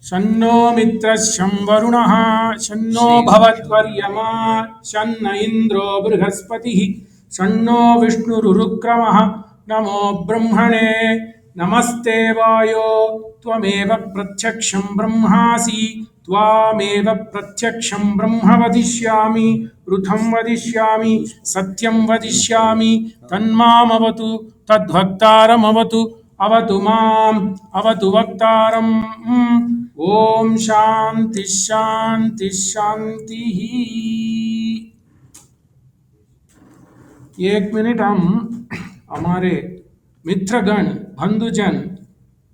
शन्नो मित्रशं वरुणः शन्नो भवत्वर्यमा शन्न इन्द्रो बृहस्पतिः शन्नो विष्णुरुक्रमः नमो ब्रह्मणे नमस्ते वायो त्वमेव प्रत्यक्षं ब्रह्मासि त्वामेव प्रत्यक्षं ब्रह्म वदिष्यामि ऋथं वदिष्यामि सत्यं वदिष्यामि तन्मामवतु तद्भक्तारमवतु अवतु माम् अवतु वक्तारम् ओम शांति शांति शांति ही। एक मिनट हम हमारे मित्रगण बंधुजन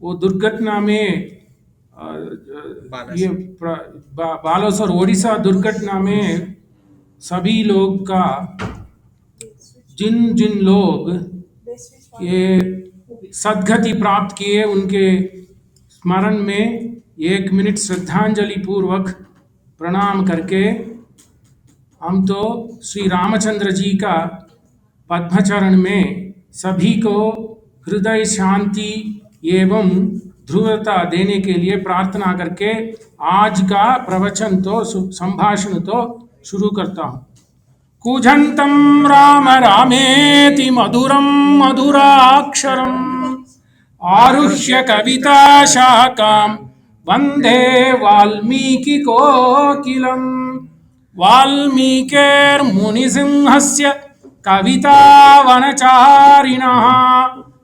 वो दुर्घटना में ये बालासोर ओडिशा दुर्घटना में सभी लोग का जिन जिन लोग ये सद्गति प्राप्त किए उनके स्मरण में 1 मिनट श्रद्धांजलि पूर्वक प्रणाम करके हम तो श्री रामचंद्र जी का पद्मचरण में सभी को हृदय शांति एवं ध्रुवता देने के लिए प्रार्थना करके आज का प्रवचन तो संभाषण तो शुरू करता हूँ। कूजन्तं राम रामेति मधुरं मधुराक्षरम् आरुह्य कविता शाखां वन्दे वाल्मीकि कोकिलम् वाल्मीकिर्मुनिसिंहस्य कवितावनचारिणः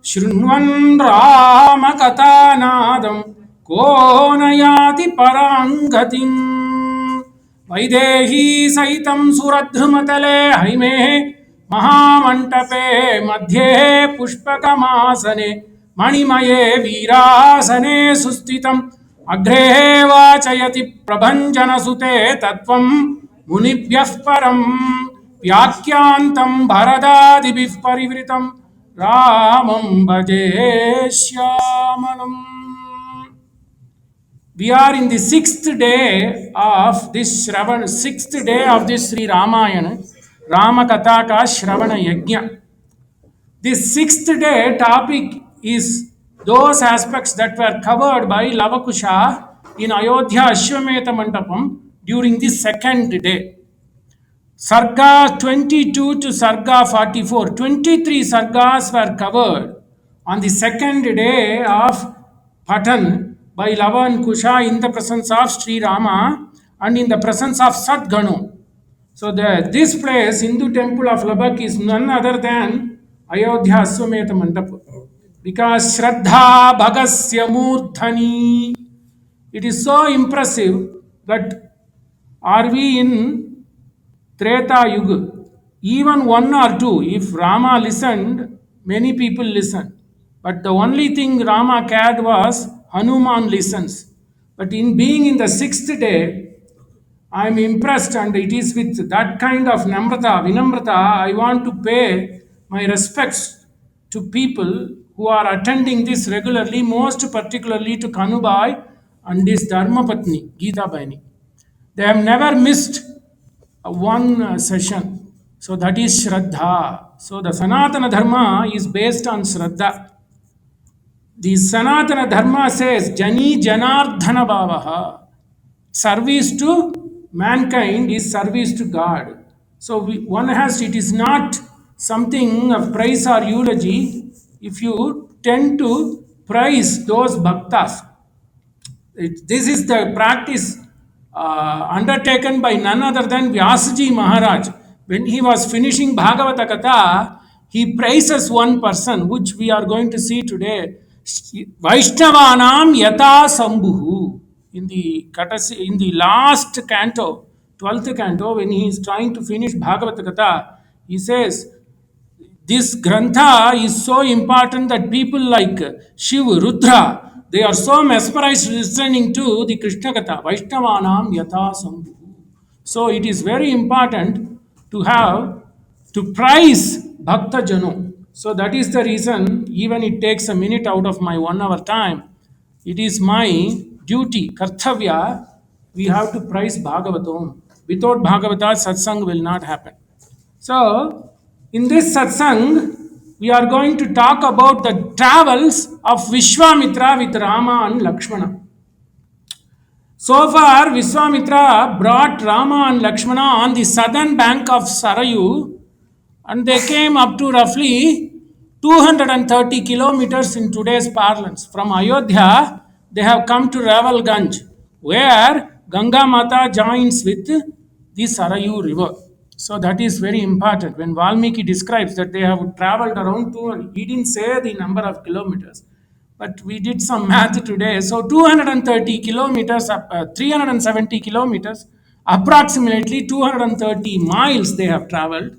शृण्वन् रामकथानादं को न याति परां गतिम् वैदेही सहितं सुरद्रुमतले हैमे महामण्टपे मध्ये पुष्पकमासने मणिमये वीरासने सुस्थितम् अग्रे वाचयति प्रभञ्जनसुते तत्त्वं मुनिभ्यः परं व्याख्यान्तं भरदादिभिः परिवृतं रामं भजे श्यामलम्। We are in the sixth day of this Sri Ramayana, Rama Thataka Shravana Yajna. This sixth day topic is those aspects that were covered by Lavakusha in Ayodhya Ashwamedha Mandapam during the second day. Sarga 22 to Sarga 44, 23 Sargas were covered on the second day of Patan by Lava and Kusha in the presence of Sri Rama and in the presence of Sadganu. So this place, Hindu Temple of Lubbock, is none other than Ayodhya Ashwamedha Mandapa. Because Shraddha Bhagasya Murthani. It is so impressive that are we in Treta Yuga? Even one or two, if Rama listened, many people listened. But the only thing Rama cared was Hanuman listens. But in being in the sixth day, I am impressed, and it is with that kind of vinamrata, I want to pay my respects to people who are attending this regularly, most particularly to Kanubai and this Dharma Patni, Geeta Baini. They have never missed one session. So that is Shraddha. So the Sanatana Dharma is based on Shraddha. The Sanatana Dharma says, Jani Janardhana Bhavaha. Service to mankind is service to God. So it is not something of praise or eulogy if you tend to praise those bhaktas. This is the practice undertaken by none other than Vyasaji Maharaj. When he was finishing Bhagavata Katha, he praises one person, which we are going to see today. Vaishnavanam Yata Sambhuhu. In the last canto, 12th canto, when he is trying to finish Bhagavata Katha, he says, this grantha is so important that people like Shiva, Rudra, they are so mesmerized listening to the Krishna Katha. Vaishnavanam Yatha Sambhu. So it is very important to praise Bhakta Jano. So that is the reason, even it takes a minute out of my 1 hour time, it is my duty, karthavya, we have to praise Bhagavatam. Without Bhagavata, satsang will not happen. So, in this satsang, we are going to talk about the travels of Viswamithra with Rama and Lakshmana. So far, Viswamitra brought Rama and Lakshmana on the southern bank of Sarayu, and they came up to roughly 230 kilometers in today's parlance. From Ayodhya, they have come to Ravalganj, where Ganga Mata joins with the Sarayu river. So that is very important. When Valmiki describes that they have traveled around 200, he didn't say the number of kilometers, but we did some math today. So 230 kilometers, 370 kilometers, approximately 230 miles they have traveled.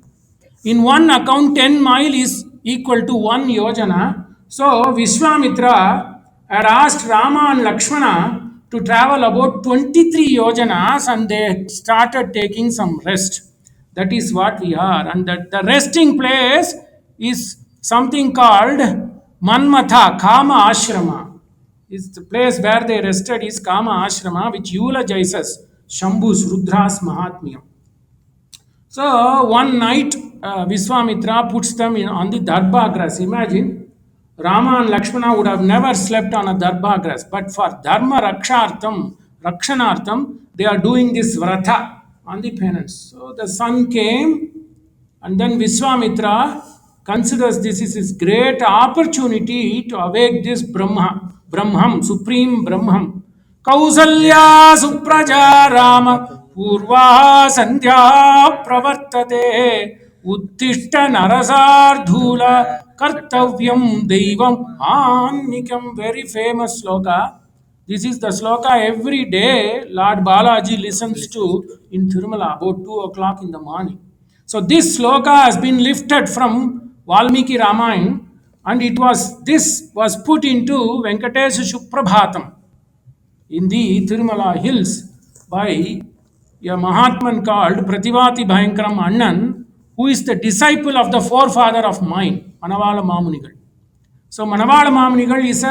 In one account, 10 mile is equal to 1 yojana. So Vishwamitra had asked Rama and Lakshmana to travel about 23 yojanas, and they started taking some rest. That is what we are. And the resting place is something called Manmatha, Kama Ashrama. Is the place where they rested is Kama Ashrama, which eulogizes Shambhu's Rudra's Mahatmyam. So one night, Viswamitra puts them on the darba grass. Imagine, Rama and Lakshmana would have never slept on a darba grass, but for dharma rakshanartham, they are doing this vratha on the penance. So the sun came, and then Viswamitra considers this is his great opportunity to awake this Brahmam, supreme Brahmam. Kausalya Supraja Rama Purva Sandhya Pravartate Uttishta Narasardhula Kartavyam Devam Annikam. Very famous sloka. This is the sloka every day Lord Balaji listens to in Tirumala about 2 o'clock in the morning. So this sloka has been lifted from Valmiki Ramayana, and this was put into Venkatesha Suprabhatam in the Tirumala hills by a Mahatman called Prativati Bhayankaram Annan, who is the disciple of the forefather of mine, Manavala Mamunigal. So Manavala Mamunigal is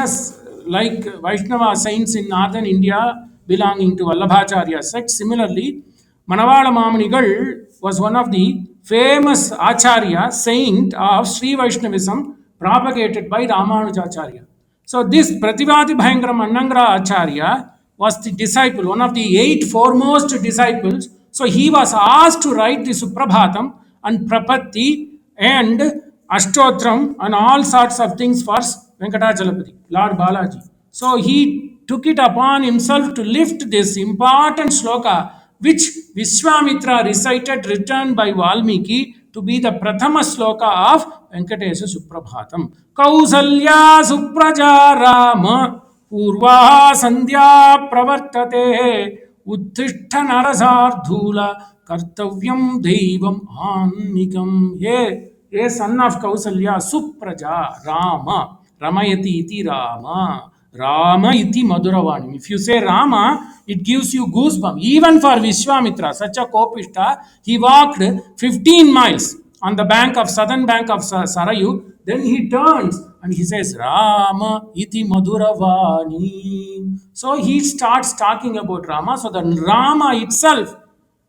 like Vaishnava saints in northern India belonging to Vallabhacharya sect. Similarly, Manavala Mamunigal was one of the famous Acharya saint of Sri Vaishnavism propagated by Ramanujacharya. So this Prativati Bhayankaram Annangra Acharya was the disciple, one of the 8 foremost disciples. So he was asked to write the Suprabhatam and Prapatti and Ashtotram and all sorts of things for Venkatachalapati, Lord Balaji. So he took it upon himself to lift this important sloka, which Vishwamitra recited, written by Valmiki, to be the Prathama sloka of Venkatesha Suprabhatam. Kausalya Supraja Rama Purva Sandhya Pravartate Uttishta Narasardhula Kartavyam Devam Annikam. Ye son of Kausalya, Supraja Rama, Ramayati iti Rama, Rama iti Madhuravani. If you say Rama, it gives you goosebumps. Even for Vishwamitra, such a Kopishta, he walked 15 miles on the bank of southern bank of Sarayu. Then he turns and he says, Rama iti Madhuravani. So he starts talking about Rama. So the Rama itself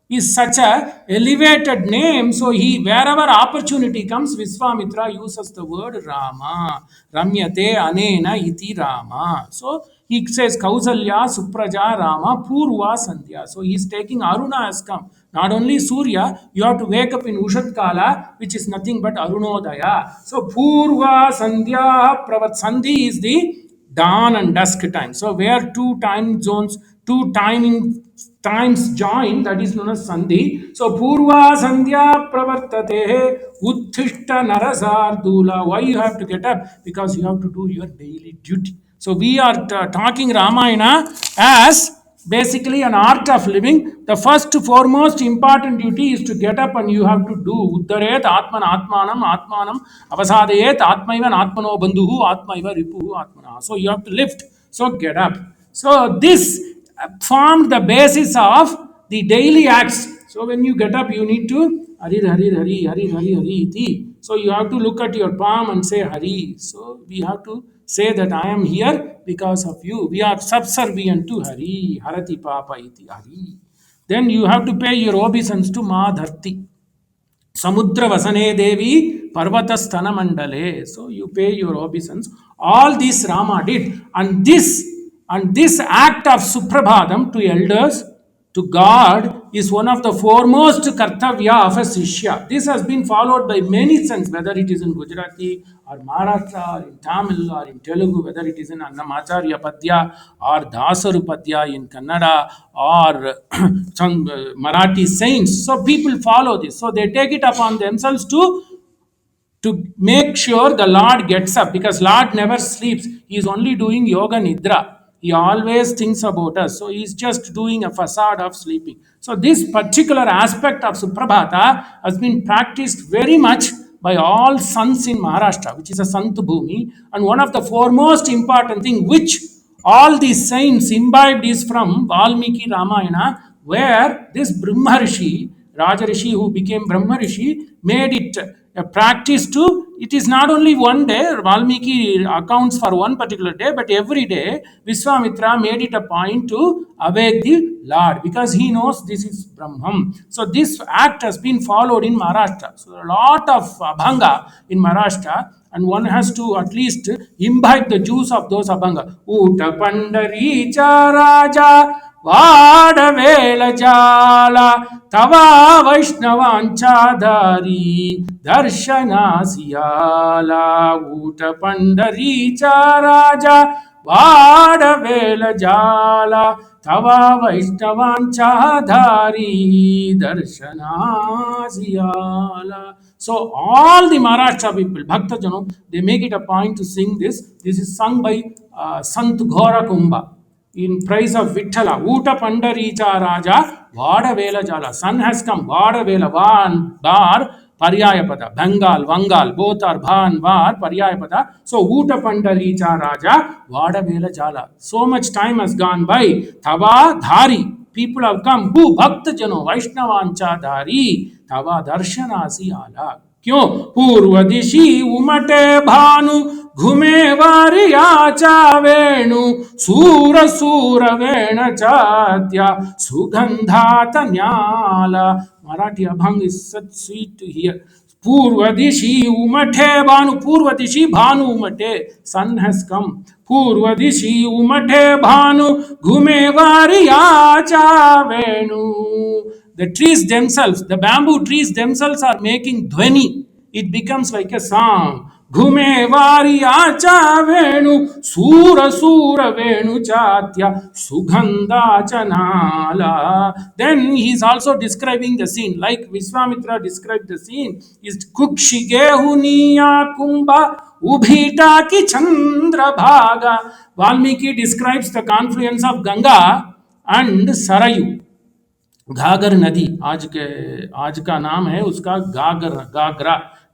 is such a elevated name. So he, wherever opportunity comes, Viswamitra uses the word Rama. Ramyate anena iti Rama. So he says Kausalya Supraja Rama Purva Sandhya. So he is taking Aruna has come. Not only Surya, you have to wake up in Ushat Kala, which is nothing but Arunodaya. So Purva Sandhya Pravat Sandhi is the dawn and dusk time. So where two time zones, two timing times join, that is known as Sandhi. So Purva Sandhya Pravartate Uttishta Narasardula. Why you have to get up? Because you have to do your daily duty. So we are talking Ramayana as basically an art of living. The first foremost important duty is to get up, and you have to do Uddaret Atman Atmanam Atmanam Avasadayet Atmaivan Atmano Bandhuhu Atmaiva Ripuhu Atmana. So you have to lift. So get up. So this formed the basis of the daily acts. So when you get up, you need to Harir Harir Hari Harir Hari Hari Iti. So you have to look at your palm and say Hari. So we have to say that I am here because of you. We are subservient to Hari. Harati Papa Iti Hari. Then you have to pay your obeisance to Ma Dharti. Samudra Vasane Devi Parvata Stana Mandale. So you pay your obeisance. All this Rama did. And this And this act of Suprabhatam to elders, to God, is one of the foremost kartavya of a Shishya. This has been followed by many saints, whether it is in Gujarati or Maharashtra or in Tamil or in Telugu, whether it is in Annamacharya Padya or Dasaru Padya in Kannada or some Marathi saints. So people follow this. So they take it upon themselves to make sure the Lord gets up, because Lord never sleeps. He is only doing yoga nidra. He always thinks about us. So he is just doing a facade of sleeping. So this particular aspect of Suprabhata has been practiced very much by all sons in Maharashtra, which is a Sant Bhumi. And one of the foremost important thing which all these saints imbibed is from Valmiki Ramayana, where this Brahma Rishi, Rajarishi who became Brahma Rishi, made it a practice to, it is not only one day, Valmiki accounts for one particular day, but every day Viswamitra made it a point to awake the Lord, because he knows this is Brahman. So this act has been followed in Maharashtra. So a lot of Abhanga in Maharashtra, and one has to at least imbibe the juice of those Abhanga. Uta Pandaricha Raja వాడవేల జాల తవా వైష్ణవాంఛాధారి దర్శనాసియాల ఊట పండరీచ రాజా వాడవేల జాల తవా వైష్ణవాంఛాధారి దర్శనాసియాల. So all the Maharashtra people, Bhaktajanam, they make it a point to sing this. This is sung by Sant Ghora Kumbha in praise of Vittala. Uta Pandaricha Raja, Vada Vela Jala. Sun has come. Vada Vela, Van, Bar, Paryayapada. Bengal, Vangal, both are Bhan, Var, Paryayapada. So Uta Pandaricha Raja, Vada Vela Jala. So much time has gone by. Tava Dhari. People have come. Who? Bhakta Jano, Vaishnavancha Dhari. Tava Darshanasi Ala. क्यों? पूर्व दिशि उमटे भानु घुमे वारियाचा वेणु सूर सूर वेण चात्या सुगंधात न्याला. Marathi abhang is such sweet to hear. पूर्व दिशि उमटे भानु, पूर्व दिशि भानु उमटे, sun has come. पूर्व दिशि उमटे भानु घुमे वारियाचा वेणु. The trees themselves, the bamboo trees themselves are making dhvani. It becomes like a song. Ghume vari acha venu, sura sura venu chatya, sugandha chanala. Then he is also describing the scene, like Viswamitra described the scene. Is kukshigehuniya kumbha ubhita ki chandra bhaga. Valmiki describes the confluence of Ganga and Sarayu. घाघर नदी, आज का नाम है उसका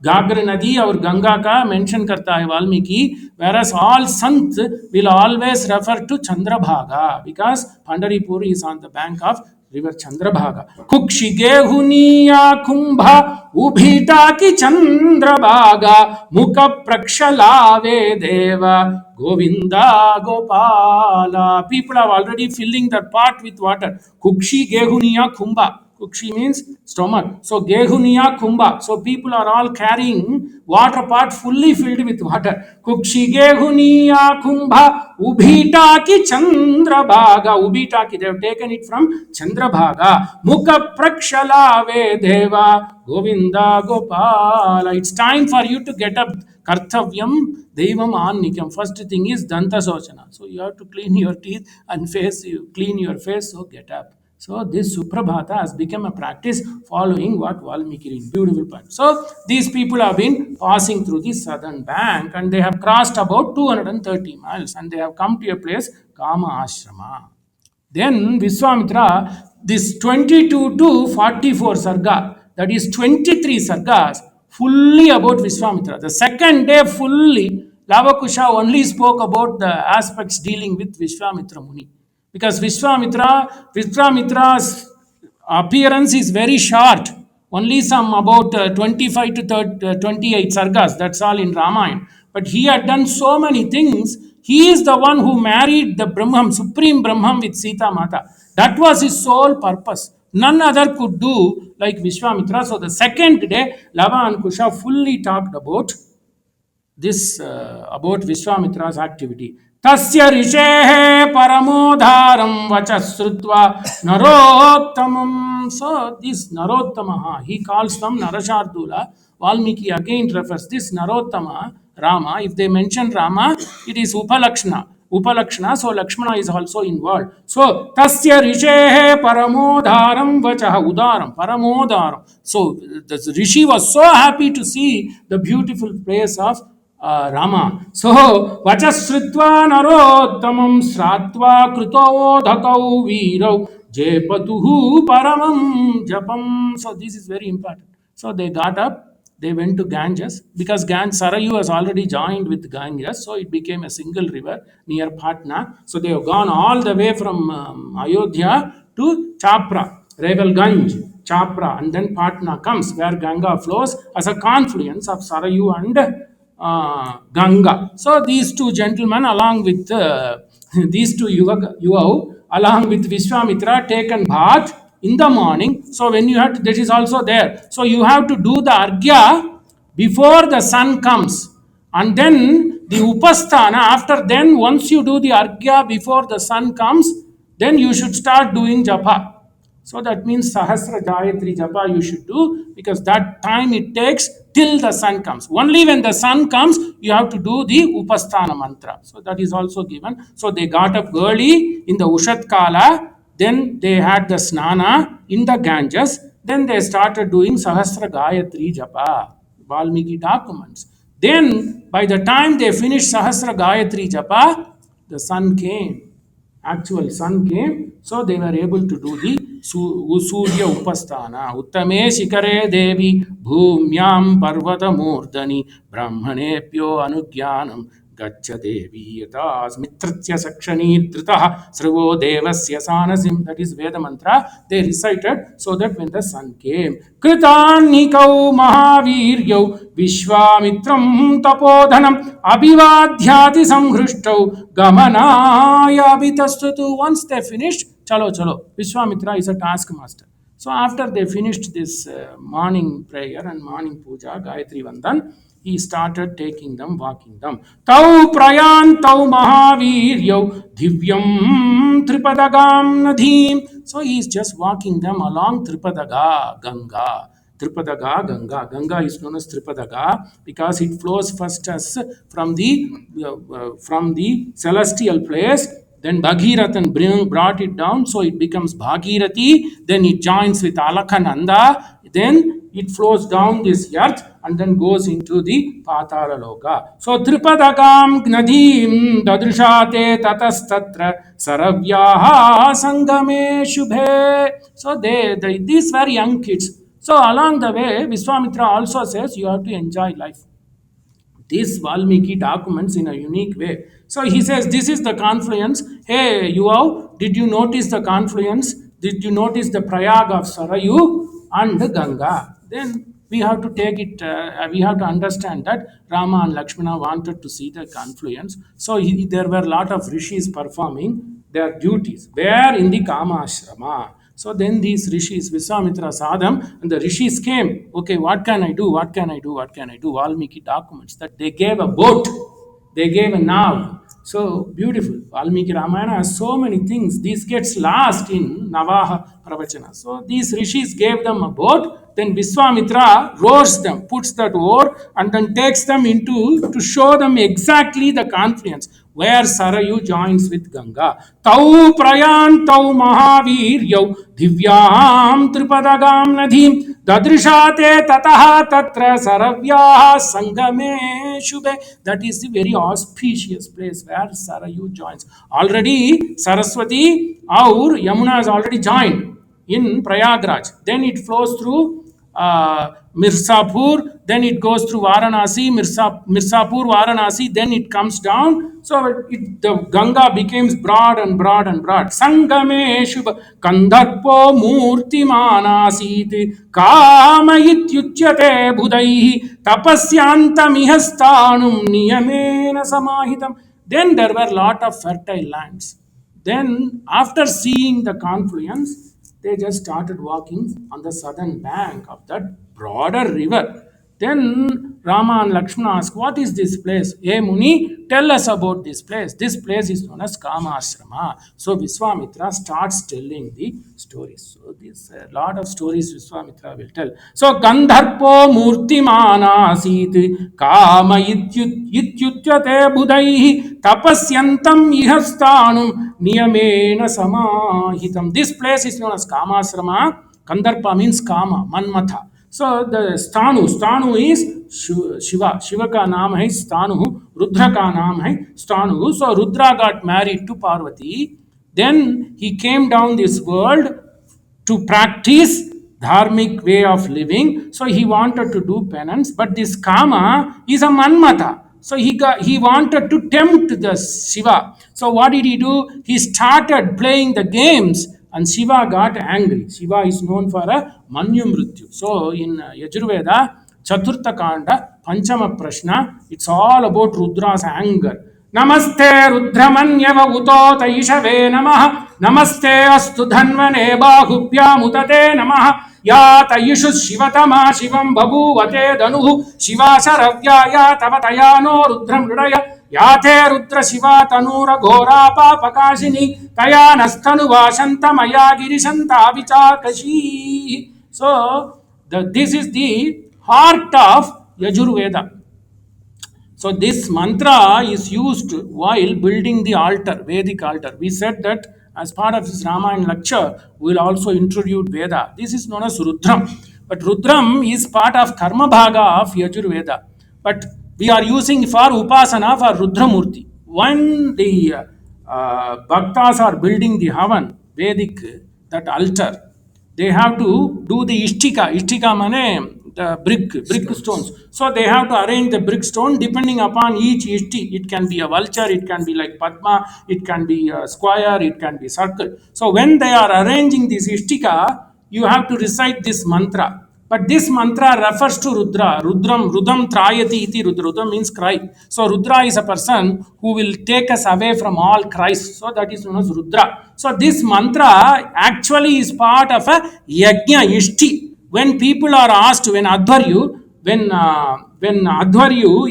घाघर नदी और गंगा का mention करता है Valmiki. whereas all sant will always refer to Chandrabhaga, because Pandharipur is on the bank of river Chandrabhaga. Kukshige huniya kumbha ubhita ki Chandrabhaga mukha prakshalave deva Govinda Gopala. People are already filling that pot with water. Kukshi Gehuniya Kumbha. Kukshi means stomach. So Gehuniya Kumbha. So people are all carrying water pot fully filled with water. Kukshi Gehuniya Kumbha Ubhita ki Chandrabhaga. Ubhita ki, they have taken it from Chandrabhaga. Mukha Prakshalave Deva Govinda Gopala. It's time for you to get up. Kartavyam Devam Annikam. First thing is Danta Sochana. So you have to clean your teeth and face, you clean your face, so get up. So this Suprabhata has become a practice following what Valmiki did. Beautiful point. So these people have been passing through the southern bank and they have crossed about 230 miles and they have come to a place, Kama Ashrama. Then Viswamitra, this 22 to 44 sarga, that is 23 sargas, fully about Viswamitra. The second day fully, Lavakusha only spoke about the aspects dealing with Viswamitra Muni. Because Viswamitra's appearance is very short. Only some about 25 to 28 sargas, that's all in Ramayana. But he had done so many things. He is the one who married the Brahman, Supreme Brahman with Sita Mata. That was his sole purpose. None other could do like Vishwamitra. So the second day, Lava and Kusha fully talked about this, about Vishwamitra's activity. Tasya rishehe paramodharam vacha srutva narottamam. So this Narottamaha, he calls them Narashardula. Valmiki again refers this Narottama, Rama. If they mention Rama, it is Upalakshana. Upalakshana, so Lakshmana is also involved. So Tasya rishehe paramodharam vacha udaram, paramodharam. So the Rishi was so happy to see the beautiful place of Rama. So, Vachasritva narottamam sratva krutodhakau virau jepatuhu paramam japam. So, this is very important. So, they got up, they went to Ganges because Sarayu has already joined with Ganges, so it became a single river near Patna. So, they have gone all the way from Ayodhya to Chapra, Revalganj. Chapra, and then Patna comes where Ganga flows as a confluence of Sarayu and Ganga. So these two gentlemen, along with these two Yuvav, along with Viswamitra, taken bath in the morning. So when you have to, that is also there. So you have to do the argya before the sun comes, and then the upasthana. After then, once you do the argya before the sun comes, then you should start doing japa. So that means Sahasra Gayatri Japa you should do, because that time it takes till the sun comes. Only when the sun comes, you have to do the Upasthana mantra. So that is also given. So they got up early in the Ushat Kala, then they had the Snana in the Ganges, then they started doing Sahasra Gayatri Japa. Valmiki documents. Then by the time they finished Sahasra Gayatri Japa, the sun came. Actual sun came, so they were able to do the Surya Upasthana. Uttame Shikare Devi Bhumyam Parvata Murdani Brahmanepyo Anugyanam Gaccha Devi Yatas Mitratya Sakshani Tritaha Srivo Devasya Sanasim. That is Veda mantra they recited so that when the sun came. Kritannikau Mahaviryau Vishwamitram Tapodhanam Abhivadhyati Samhrushtau Gamanaya Abhitastutu. Once they finished, chalo chalo. Vishwamitra is a taskmaster. So after they finished this morning prayer and morning puja, Gayatri Vandan, he started taking them, walking them. Tau prayan tau mahaviryau divyam tripadagam nadhim. So he is just walking them along Tripadaga Ganga. Tripadaga Ganga. Ganga is known as Tripadaga because it flows first as from the celestial place. Then Bhagirath brought it down, so it becomes Bhagirathi. Then it joins with Alakhananda. Then it flows down this earth and then goes into the Patala Loka. So Tripadagam Gnadim Dadrishate Tatastatra Saravyaha Sangame Shubhe. So these were young kids. So along the way, Viswamitra also says you have to enjoy life. This Valmiki documents in a unique way. So he says, this is the confluence. Hey, Yuvav, did you notice the confluence? Did you notice the Prayag of Sarayu and Ganga? Then we have to take it, we have to understand that Rama and Lakshmana wanted to see the confluence. So there were a lot of rishis performing their duties. Where? In the Kama Ashrama. So then these rishis, Viswamitra saw them, and the rishis came. Okay, what can I do? What can I do? What can I do? Valmiki documents that they gave a boat, they gave a nav. So beautiful. Valmiki Ramayana has so many things. This gets lost in Navaha Pravachana. So these rishis gave them a boat. Then Viswamitra rows them, puts that oar, and then takes them into to show them exactly the confluence where Sarayu joins with Ganga. Tau prayan tau mahaviryau divyam tripadagam nadhim dadrishate tataha tatra saravyaha sangame shubhe. That is the very auspicious place where Sarayu joins. Already Saraswati or Yamuna has already joined in Prayagraj. Then it flows through Mirzapur, then it goes through Varanasi, Mirzapur, Varanasi, then it comes down. So the Ganga becomes broad and broad and broad. Sangame Shubha Kandharpo Murti Manasit Kamayityuchyate Budaihi Tapasyantamihasthanum Niyamena Samahitam. Then there were a lot of fertile lands. Then, after seeing the confluence, they just started walking on the southern bank of that broader river. Then Rama and Lakshmana ask, what is this place? Hey Muni, tell us about this place. This place is known as Kama Ashrama. So Viswamitra starts telling the stories. So this a lot of stories Viswamitra will tell. So Gandharpo Murtimana Asit Kama Ityutyate Budaihi Tapasyantam Ihastanum Niyamena Samahitam. This place is known as Kama Ashrama. Kandarpa means Kama, Manmatha. So the Stanu is Shiva. Shiva ka naam hai Stanu. Rudra ka naam hai Stanu. So Rudra got married to Parvati. Then he came down this world to practice dharmic way of living. So he wanted to do penance, but this Kama is a Manmatha. So he wanted to tempt the Shiva. So what did he do? He started playing the games and Shiva got angry. Shiva is known for a Manyu Mrityu. So in Yajurveda, Chaturtha Kanda, Panchama Prashna, it's all about Rudra's anger. Namaste Rudramanyava Utota Ishave Namaha. Namaste Astu Dhanvane Bahubhya Mutate Namaha. Yata Yishu Shivatama Shivam Babhuvate Danuhu Shiva Saravyaya Tavatayano Rudram Rudaya. Yate Rudra Shiva Tanura Ghora Papakashini Taya Nastanu Vashanta Maya Girishanta Vichakashi. So, this is the heart of Yajurveda. So this mantra is used while building the altar, Vedic altar. We said that as part of this Ramayana lecture, we will also introduce Veda. This is known as Rudram. But Rudram is part of Karma Bhaga of Yajurveda. But we are using for Upasana for Rudramurti. When the Bhaktas are building the Havan, Vedic, that altar, they have to do the Ishtika mane the brick stones. So they have to arrange the brick stone depending upon each ishti. It can be a vulture, it can be like Padma, it can be a square, it can be circle. So when they are arranging this Ishtika, you have to recite this mantra. But this mantra refers to Rudra. Rudram trayati iti Rudra. Rudra means cry. So Rudra is a person who will take us away from all cries. So that is known as Rudra. So this mantra actually is part of a yajna ishti. When people are asked, when Adhvaryu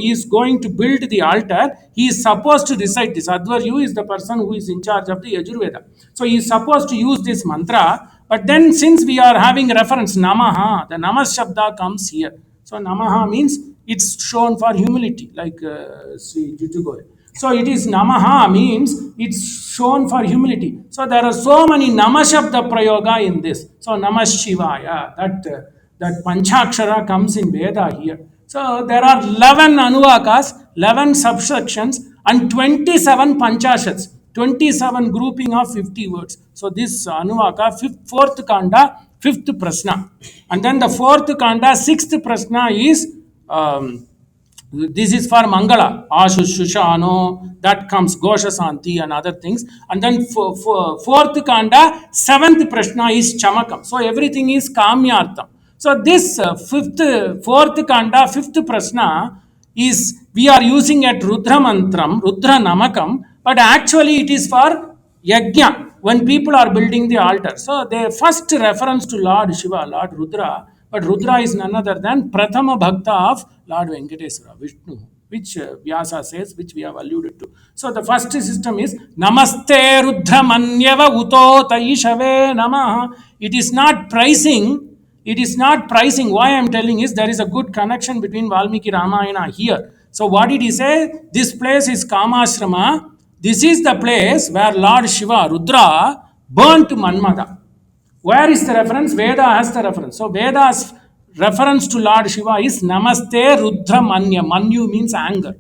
is going to build the altar, he is supposed to recite this. Adhvaryu is the person who is in charge of the Yajurveda. So he is supposed to use this mantra. But then since we are having reference Namaha, the Namah Shabda comes here. So Namaha means it's shown for humility, like Sri Jitugoy. So it is Namaha means it's shown for humility. So there are so many Namashabda Prayoga in this. So Namah Shivaya, that Panchakshara comes in Veda here. So there are 11 Anuvakas, 11 subsections and 27 Panchashats, 27 grouping of 50 words. So this Anuvaka, fourth Kanda, fifth Prashna. And then the fourth Kanda, sixth Prashna is this is for Mangala, Ashushano, that comes Gosha Santi and other things. And then fourth Kanda, seventh Prashna is Chamakam. So everything is Kamyartham. So this fourth Kanda, fifth Prashna is, we are using at Rudra Mantram, Rudra Namakam, but actually it is for Yajna, when people are building the altar. So the first reference to Lord Shiva, Lord Rudra, but Rudra is none other than Prathama Bhakta of Lord Venkateswara, Vishnu, which Vyasa says, which we have alluded to. So the first system is Namaste Rudra Manyava Uto Taishave Namaha. It is not pricing. It is not pricing. Why I am telling is there is a good connection between Valmiki Ramayana here. So what did he say? This place is Kamashrama. This is the place where Lord Shiva, Rudra, burnt Manmada. Where is the reference? Veda has the reference. So Veda's reference to Lord Shiva is Namaste Rudra Manya. Manyu means anger.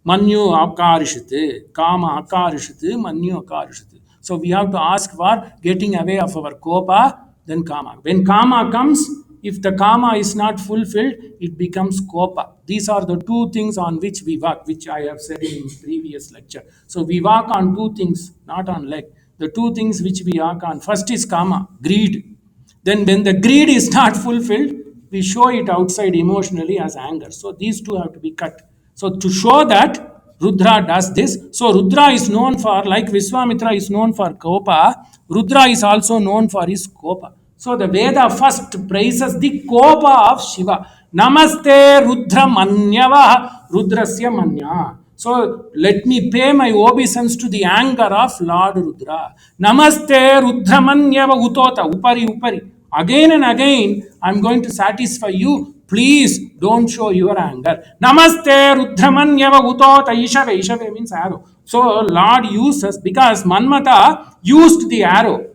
Manyu akarishite, Kama akarishite, Manyu akarishite. So we have to ask for getting away of our Kopa, then Kama. When Kama comes, if the Kama is not fulfilled, it becomes Kopa. These are the two things on which we work, which I have said in previous lecture. So we work on two things, not on leg. The two things which we work on, first is Kama, greed. Then when the greed is not fulfilled, we show it outside emotionally as anger. So these two have to be cut. So to show that Rudra does this, so Rudra is known for, like Viswamitra is known for Kopa, Rudra is also known for his Kopa. So the Veda first praises the Kopa of Shiva. Namaste Rudra Manyava Rudrasya Manya. So let me pay my obeisance to the anger of Lord Rudra. Namaste Rudra Manyava Utota Upari Upari. Again and again, I'm going to satisfy you. Please don't show your anger. Namaste Rudramanyava Utota Ishave. Ishave means arrow. So Lord uses, because Manmata used the arrow.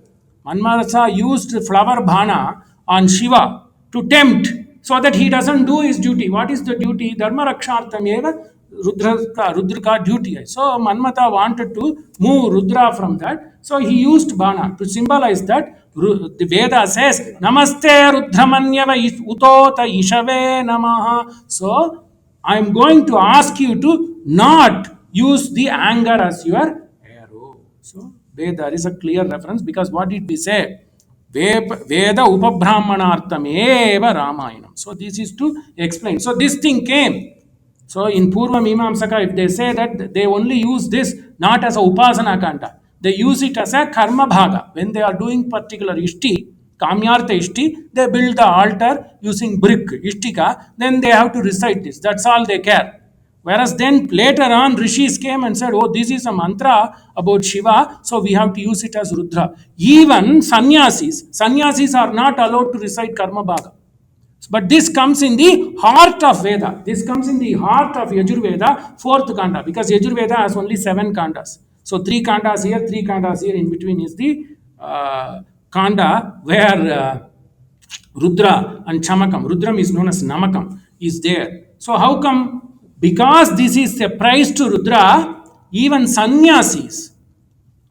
Manmata used flower bhana on Shiva to tempt, so that he doesn't do his duty. What is the duty? Dharma rakshartam eva Rudraka duty. So Manmata wanted to move Rudra from that. So he used bana to symbolize that. The Veda says, Namaste Rudramanyava Utota Ishave Namaha. So I am going to ask you to not use the anger as your arrow. So there is a clear reference, because what did we say? Veda Upabrahmanartam eva Ramayanam. So this is to explain. So this thing came. So in Purva Mimamsaka, if they say that they only use this not as a Upasana Kanta, they use it as a Karma Bhaga. When they are doing particular Ishti, Kamyartha Ishti, they build the altar using brick, Ishtika, then they have to recite this. That's all they care. Whereas then later on, Rishis came and said, oh, this is a mantra about Shiva, so we have to use it as Rudra. Even sannyasis are not allowed to recite Karma Bhaga. But this comes in the heart of Veda. This comes in the heart of Yajurveda, fourth kanda, because Yajurveda has only 7 kandas. So 3 kandas here, 3 kandas here. In between is the kanda where Rudra and Chamakam, Rudram is known as Namakam, is there. So how come? Because this is a prize to Rudra, even sannyasis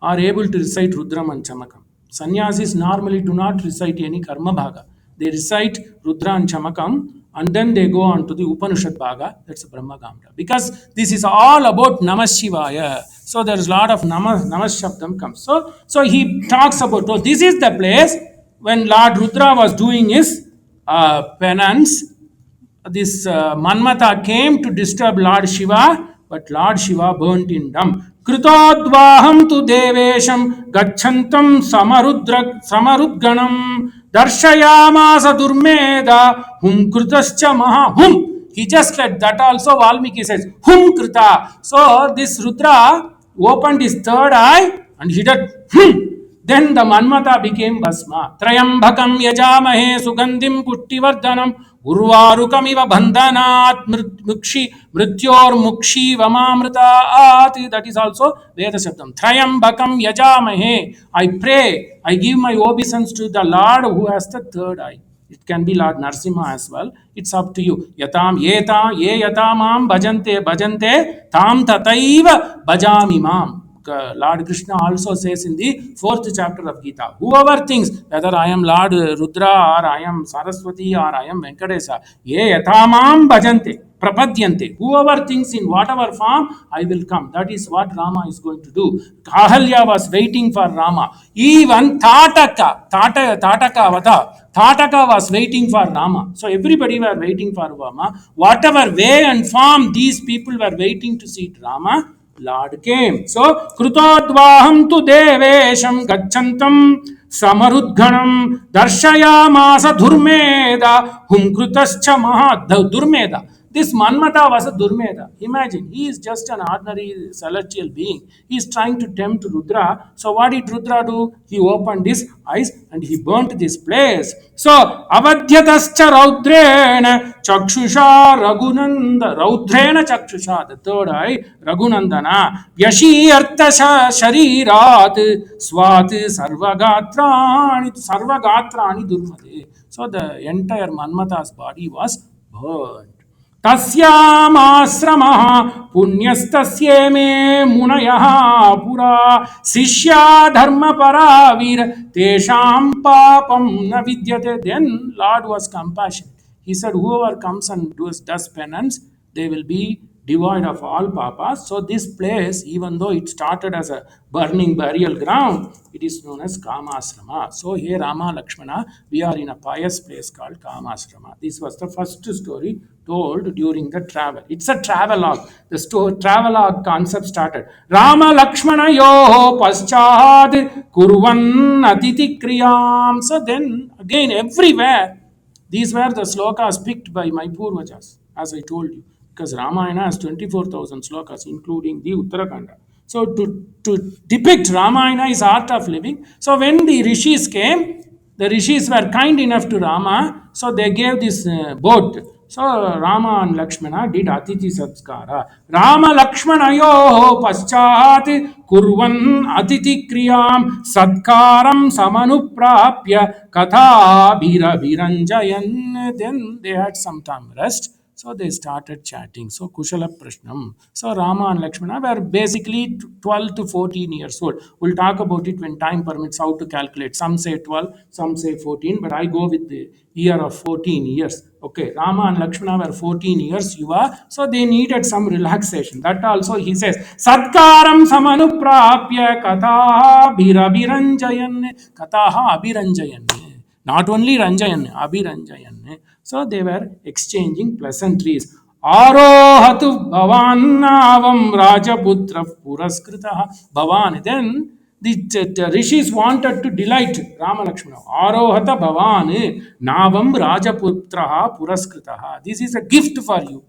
are able to recite Rudram and Chamakam. Sannyasis normally do not recite any Karma Bhaga. They recite Rudra and Chamakam, and then they go on to the Upanishad Bhaga, that's Brahma Gamra. Because this is all about Namah Shivaya. So there is a lot of Namah Shabdam comes. So he talks about, oh, this is the place when Lord Rudra was doing his penance. This Manmata came to disturb Lord Shiva, but Lord Shiva burnt in dumb. Kritodvaham tu devesham gachantam samarudganam darshayamasa durmeda hum kritascha maha hum. He just said that also. Valmiki says hum krita. So this Rudra opened his third eye and he did hum. Then the Manmata became Bhasma. Trayambakam yajamahe sugandhim pushtivardhanam urvarukamiva bandhanat mukshi mrityor mukshi vamamritaat. That is also Veda Shabdam. Trayambakam yajamahe. I pray, I give my obeisance to the Lord who has the third eye. It can be Lord Narsimha as well. It's up to you. Yatam yeta ye yatamam bhajante tam tataiva bhajami mam. Lord Krishna also says in the 4th chapter of Gita, whoever thinks whether I am Lord Rudra or I am Saraswati or I am Venkatesa, ye yatamam bhajante, prapadyante, whoever thinks in whatever form, I will come. That is what Rama is going to do. Ahalya was waiting for Rama. Even Thataka was waiting for Rama. So everybody were waiting for Rama. Whatever way and form these people were waiting to see Rama, Lord came. So, Krutodvaham tu devesham gachantam samarudganam darshayamasa durmeda hum krutascha maha durmeda. This Manmata was a Durmeda. Imagine, he is just an ordinary celestial being. He is trying to tempt Rudra. So what did Rudra do? He opened his eyes and he burnt this place. So, Avadhyatascha Raudrena Chakshusha Raghunanda. Raudrena Chakshusha, the third eye, Raghunandana. Yashi Artha Sharirat Swat Sarvagatrani Durmade. So the entire Manmata's body was burned. तस्यामाश्रमः पुण्यस्तस्ये मे मुनयः पुरा शिष्या धर्मपरा वीर तेषां पापं न विद्यते. Then Lord was compassionate. He said, whoever comes and does penance, they will be devoid of all papas. So this place, even though it started as a burning burial ground, it is known as Kamasrama. So here Rama Lakshmana, we are in a pious place called Kamasrama. This was the first story told during the travel. It's a travelogue. The travelogue concept started. Rama Lakshmana yo paschad kurvan atiti kriyam. So then again everywhere These were the slokas picked by my Purvajas, as I told you, because Ramayana has 24,000 slokas, including the Uttarakanda. So to depict Ramayana is art of living. So when the rishis came, the rishis were kind enough to Rama, so they gave this boat. So Rama and Lakshmana did Atiti Satskara. Rama Lakshmanayo Paschat Kurvan Atiti Kriyam Satkaram Samanuprapya Katha Bira Biranjayan. Then they had some time rest. So they started chatting. So Kushala Prashnam. So Rama and Lakshmana were basically 12 to 14 years old. We'll talk about it when time permits how to calculate. Some say 12, some say 14, but I go with the year of 14 years. Okay, Rama and Lakshmana were 14 years Yuva, so they needed some relaxation. That also he says, Satkaram Samanuprapya Kataha Birabiranjayan. Kataha Abiranjayan. Not only Ranjayan, Abhiranjayan. So they were exchanging pleasantries. Arohatu Bhavan Rajaputra Puraskrita Bhavan. Then the rishis wanted to delight Rama Lakshmana. Arohata Bhavan Navam Rajaputra Puraskrita. This is a gift for you.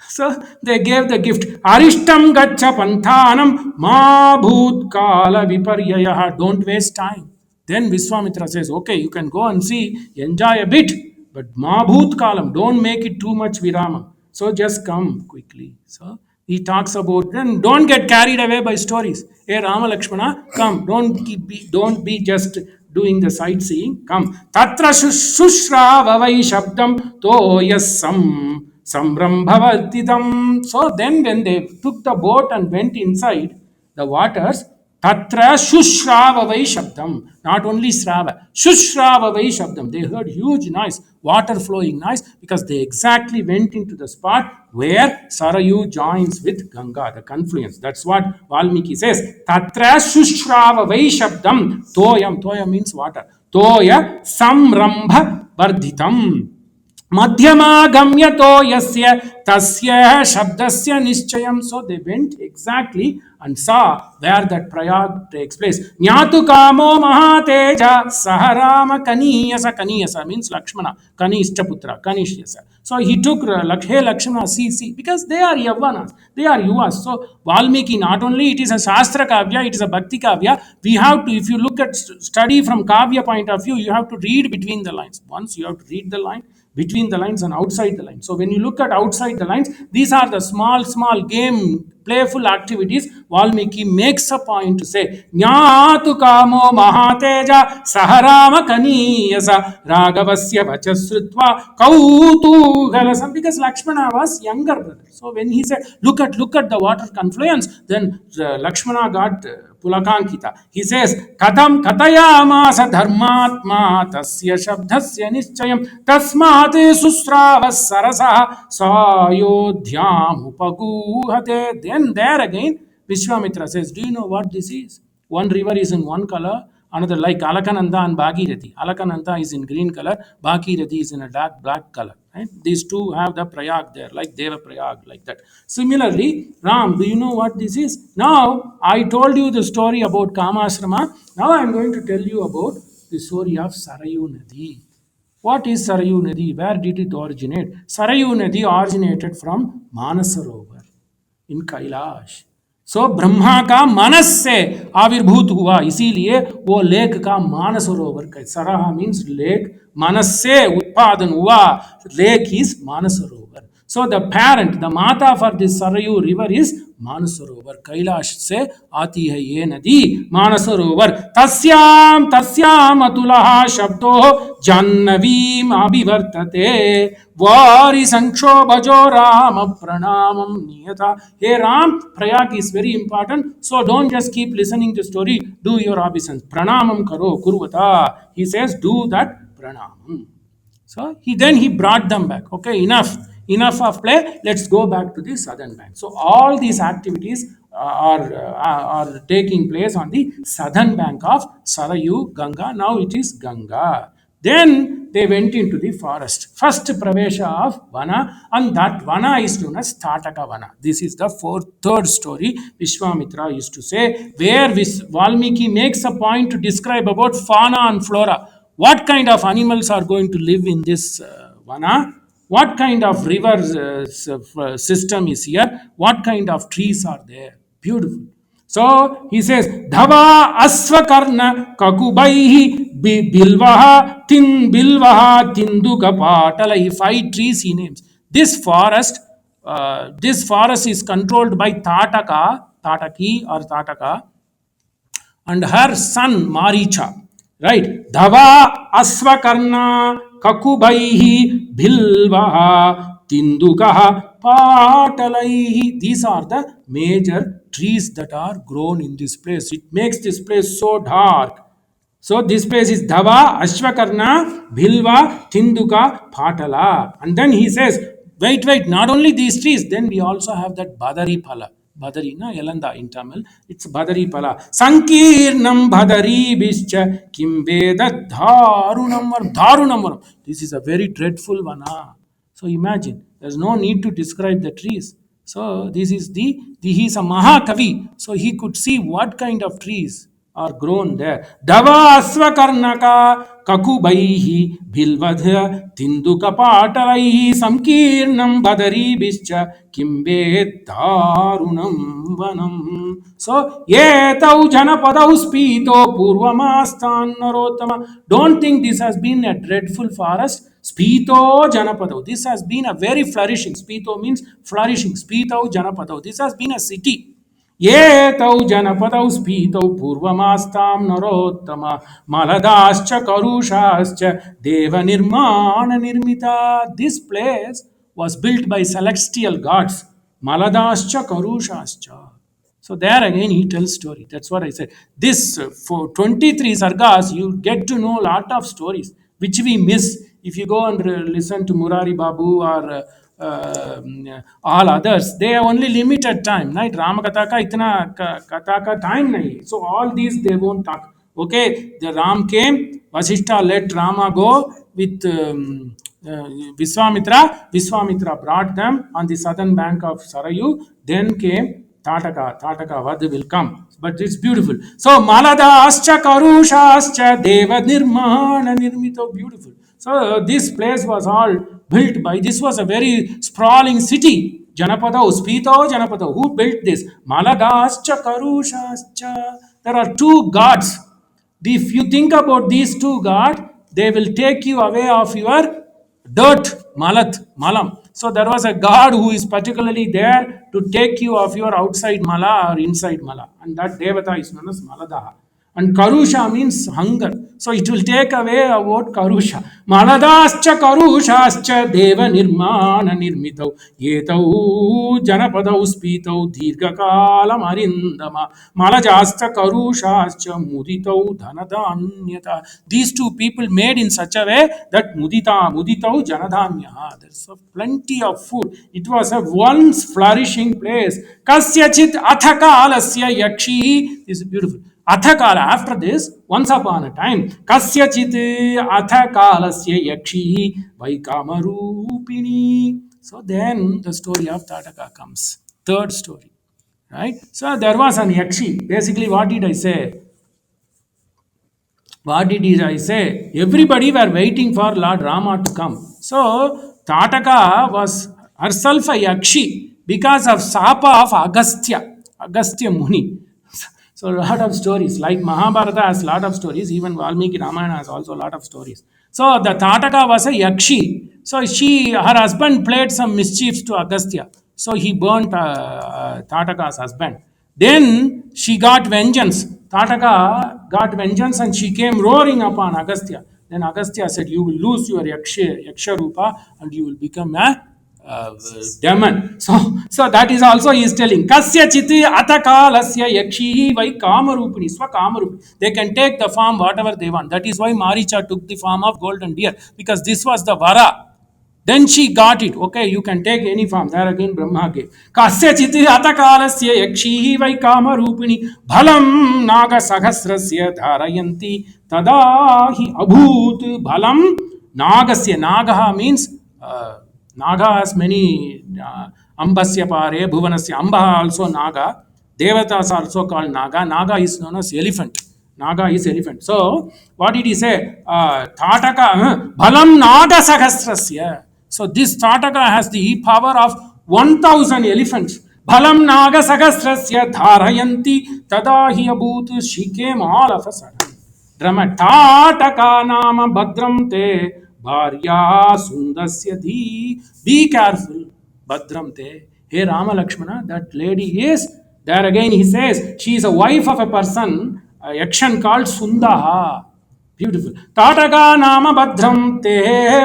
So they gave the gift. Arishtam Gacha Panthanam Ma Bhut Kala Viparyaya. Don't waste time. Then Viswamitra says, okay, you can go and see, enjoy a bit, but Ma Bhut Kalam, don't make it too much Virama. So just come quickly. So he talks about, then don't get carried away by stories. Hey Rama Lakshmana, come, don't be just doing the sightseeing. Come. Tatra Shushra Vavai Shabdam Toyasam Samrambhavatidam. So then when they took the boat and went inside the waters, Tatra Shushravavai Shabdam. Not only Srava, Shushravavai Shabdam. They heard huge noise, water flowing noise, because they exactly went into the spot where Sarayu joins with Ganga, the confluence. That's what Valmiki says. Tatra Shushravavai Shabdam. Toyam. Toya means water. Toya Samrambha Vardhitam. Madhyamagamyato yasya tasya shabdasya nischayam. So they went exactly and saw where that prayag takes place. Nyatu kamo mahateja saharama kaniyasa. Kaniyasa means Lakshmana. Kanishtaputra. Kanishyasa. So he took Hey Lakshmana, see, because they are Yavanas, they are Yuvas. So Valmiki, not only it is a Shastra Kavya, it is a Bhakti Kavya. We have to, if you look at study from Kavya point of view, you have to read between the lines. Once you have to read the line, between the lines and outside the lines. So when you look at outside the lines, these are the small game, playful activities. Valmiki makes a point to say, Nyatu kamo mahateja saharama kaniyasa ragavasya vachasrutva kautu galasam. Because Lakshmana was younger brother. So when he said, look at the water confluence, then Lakshmana got Pulakankita. He says, Katam Katayamasa Dharmatma Tasya Shabdasya Nischayam Tasmat Susravas Sarasa Sayodhyam Upaguhate. Then there again, Vishwamitra says, do you know what this is? One river is in one color, another like Alakananda and Bhagirathi. Alakananda is in green color, Bhagirathi is in a dark black color. Right? These two have the Prayag there, like Deva Prayag, like that. Similarly, Ram, do you know what this is? Now, I told you the story about Kamashrama. Now I am going to tell you about the story of Sarayu Nadi. What is Sarayu Nadi? Where did it originate? Sarayu Nadi originated from Manasarovar in Kailash. सो ब्रह्मा का मनस से आविर्भूत हुआ, इसीलिए वो lake का मानस सरोवर का सरहा means lake, मनस से उत्पादन हुआ, lake is Manas Sarovar. So the parent, the mata for this Sarayu river is Manasarovar. Kailash se aati hai ye nadi Manasarovar. Tasyam atulaha shabdo Jannavim abhivartate. Vari sanksho bhajo Rama pranamam niyata. Hey Ram, Prayag is very important. So don't just keep listening to story. Do your obeisance. Pranamam karo kurvata. He says do that pranamam. So he brought them back. Okay, enough of play. Let's go back to the southern bank. So all these activities are taking place on the southern bank of Sarayu Ganga. Now it is Ganga. Then they went into the forest. First pravesha of Vana, and that Vana is known as Thataka Vana. This is the third story Vishwamitra used to say, where Valmiki makes a point to describe about fauna and flora. What kind of animals are going to live in this vana? What kind of river system is here? What kind of trees are there? Beautiful. So he says, Dhava Asvakarna Kakubaihi Bilvaha Tinduka Patalai. 5 trees he names. This forest is controlled by Tataki or Tataka, and her son Maricha. Right? Dhava Asvakarna Kakubaihi Bilvaha Tindukaha Patalaihi. These are the major trees that are grown in this place. It makes this place so dark. So this place is Dhava, Ashvakarna, Bhilva, Tinduka, Patala. And then he says, wait, not only these trees, then we also have that Badari Pala. Badari, na Yalanda in Tamil. It's Badari Pala. Sankirnam Badari Bischa Kimbeda Dharunam. This is a very dreadful one. So imagine, there's no need to describe the trees. So this is he is a Mahakavi. So he could see what kind of trees are grown there. Dava Asvakarnaka Kakubaihi Bilvadha Tinduka Patalaihi Samkirnam Badari Bischa Kimbe Darunam Vanam. So Yetau Janapadau Spito Purvamastan Narotama. Don't think this has been a dreadful forest. Spito Janapadau. This has been a very flourishing. Spito means flourishing. Spito Janapadau. This has been a city. ये तौ जनपदौ स्फीतौ पूर्वमास्तां नरोत्तम मलदाश्च करुषाश्च देवनिर्माण निर्मिता. This place was built by celestial gods. Maladascha Karushascha. So there again he tells story. That's what I said. This for 23 sargas, you get to know a lot of stories which we miss if you go and listen to Murari Babu or all others. They have only limited time. Right? Ramakatha ka itna katha ka time nahi. So all these they won't talk. Okay, the Ram came. Vasishta let Rama go with Viswamithra. Viswamithra brought them on the southern bank of Sarayu. Then came Thataka Vad will come. But it's beautiful. So Malada Ascha Karusha Ascha Deva Nirmana Nirmito. Beautiful. So this place was all built by, this was a very sprawling city. Janapada Uspito Janapada. Who built this? Malada Ascha Karusha Ascha. There are two gods. If you think about these two gods, they will take you away of your dirt, malam. So there was a god who is particularly there to take you off your outside mala or inside mala, and that devata is known as Maladaha. And Karusha means hunger. So it will take away about Karusha. Maladascha Karushascha Deva Nirmana Nirmitau Yetau Janapadau Spitau Dirgakala Marindama Malajasta Karushascha Muditau Dhanadanyata. These two people made in such a way that Muditau Janadanya. There's plenty of food. It was a once flourishing place. Kasyachit Athaka Alasya Yakshi. This is beautiful. Athakala, after this, once upon a time, Kasyachit Athakalasya Yakshi Vaikamarupini. So then the story of Thataka comes. Third story. Right? So there was an Yakshi. Basically, what did I say? Everybody were waiting for Lord Rama to come. So Thataka was herself a Yakshi because of Sapa of Agastya Muni. So a lot of stories, like Mahabharata has a lot of stories, even Valmiki Ramayana has also a lot of stories. So the Thataka was a Yakshi. So her husband played some mischiefs to Agastya. So he burnt Thataka's husband. Then she got vengeance. Thataka got vengeance and she came roaring upon Agastya. Then Agastya said, you will lose your Yaksha Rupa and you will become a demon. So that is also he is telling. Kasya chiti atakalasya yakshi vai kamarupini swakamarupini. They can take the form whatever they want. That is why Maricha took the form of golden deer, because this was the vara. Then she got it. Okay, you can take any form. There again Brahma gave. Kasya chiti atakalasya yakshi vai kamarupini bhalam naga sahasrasya dharayanti tadahi abhut bhalam nagasya. Nagaha means Naga has many Ambasya Pare, Bhuvanasya. Amba also Naga. Devatas also called Naga. Naga is known as elephant. Naga is elephant. So, what did he say? Thataka, Bhalam Naga Sahasrasya. So, this Thataka has the power of 1000 elephants. Bhalam Naga Sahasrasya Dharayanti Tadahi Abhut. She came all of a sudden. Dramataka Nama Bhadram Te Bharya Sundasya Dhi. Be careful, Bhadram Te. Hey Rama Lakshmana, that lady is there again. He says she is a wife of a person, a yakshan called Sundaha. Beautiful. Tataka nama badram te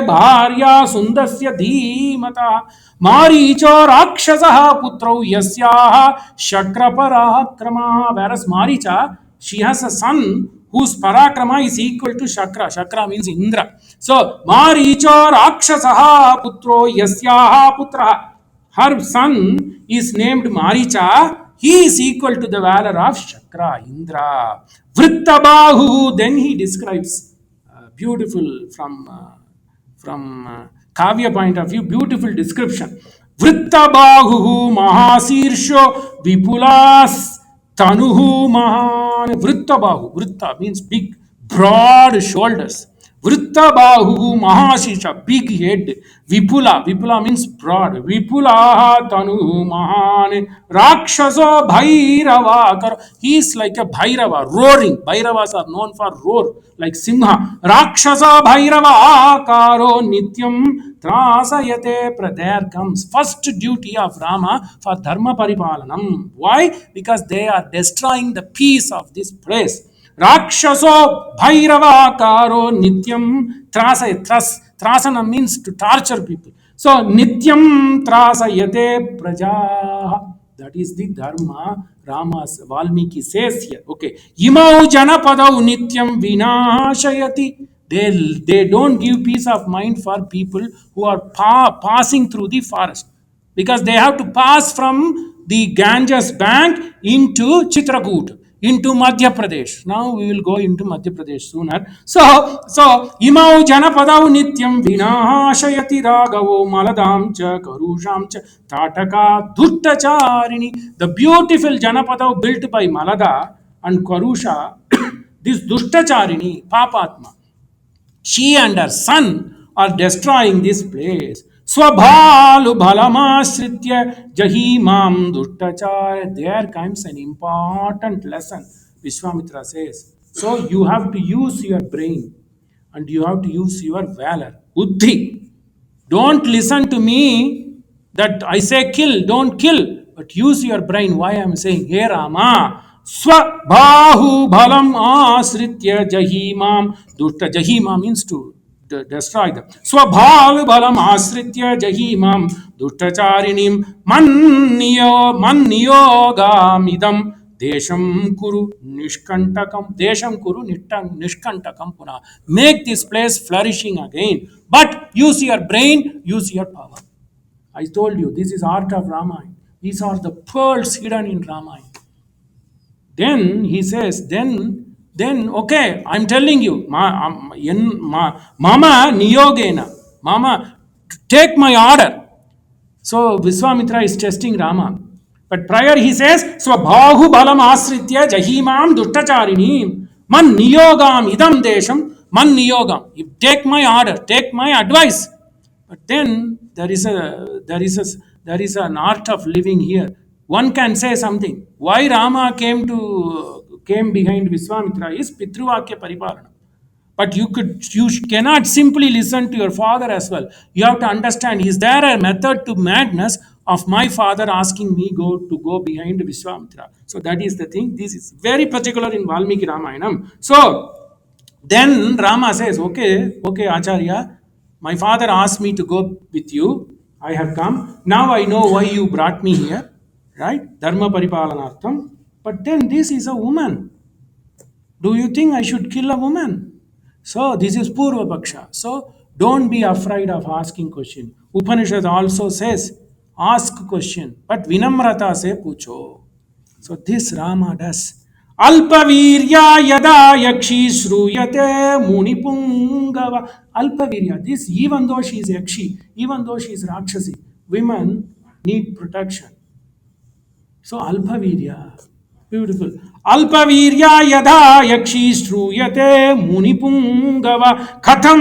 bharya sundasya dhimata maricho rakshasaha putrau yasyaha shakra parakrama. Whereas Maricha, she has a son whose parakrama is equal to Shakra. Shakra means Indra. So, maricho rakshasaha putro yasyaha putraha. Her son is named Maricha. He is equal to the valor of Shakra, Indra. Vrittabahu, then he describes beautiful from Kavya point of view, beautiful description. Vrittabahu Mahasirsho Vipulas Tanuhu Mahan. Vrittabahu, Vritta means big, broad shoulders. Vrittabahu Mahasisha, big head. Vipula means broad. Vipula Tanu Mahan. Rakshaso Bhairava. He is like a Bhairava, roaring. Bhairavas are known for roar, like Simha. Rakshasa Bhairava Akaro Nityam Trasayate. There comes first duty of Rama for Dharma Paripalanam. Why? Because they are destroying the peace of this place. Rakshaso Bhairavakaro Nityam Trasana means to torture people. So Nityam Trasayate Praja. That is the Dharma Rama's Valmiki says here. Okay. Imau Janapadau Nityam Vinashayati. They don't give peace of mind for people who are passing through the forest, because they have to pass from the Ganges bank into Chitrakoot, into Madhya Pradesh. Now we will go into Madhya Pradesh sooner. So imau janapadau nityam vinashayati ragavo maladam cha karusham cha tataka duttacharini. The beautiful Janapadau built by Malada and Karusha, this duttacharini, Papatma, she and her son are destroying this place. Swabhalu bhalamasritya jahimam duttachar. There comes an important lesson. Viswamitra says. So you have to use your brain and you have to use your valor. Buddhi. Don't listen to me that I say kill, don't kill, but use your brain. Why I am saying, Hey Rama, Swabhahu Bhalam Asritya Jahimam Dutta. Jahima means to destroy them. Swabhalu Bhalam Asritya Jahimam Duttacharinim Manniyogamidam Desham Kuru Nishkantakam. Desham Kuru Nishkantakam Puna. Make this place flourishing again. But use your brain, use your power. I told you, this is art of Ramayana. These are the pearls hidden in Ramayana. Then he says, then okay, I'm telling you, Mama Niyogena, Mama, take my order. So Viswamitra is testing Rama. But prior he says, Swabhahu Balam Asritya Jahimam Duttacharini Man Niyogam Idam Desham Man Niyogam. You take my order, take my advice. But then there is an art of living here. One can say something. Why Rama came behind Viswamitra is Pitruvakya Paripalana. But you cannot simply listen to your father as well. You have to understand, is there a method to madness of my father asking me to go behind Vishwamitra? So that is the thing. This is very particular in Valmiki Ramayanam. So then Rama says, okay, Acharya, my father asked me to go with you. I have come. Now I know why you brought me here. Right? Dharma Paripalanartham. But then this is a woman. Do you think I should kill a woman? So this is Purva Paksha. So don't be afraid of asking question. Upanishad also says, ask question, but Vinamrata se pucho. So this Rama does. Alpavirya yada yakshi shruyate munipungava. Alpavirya, this even though she is yakshi, even though she is rakshasi, women need protection. So Alpavirya, beautiful. अल्पवीर्या यदा यक्षी श्रूयते मुनिपुंगव कथं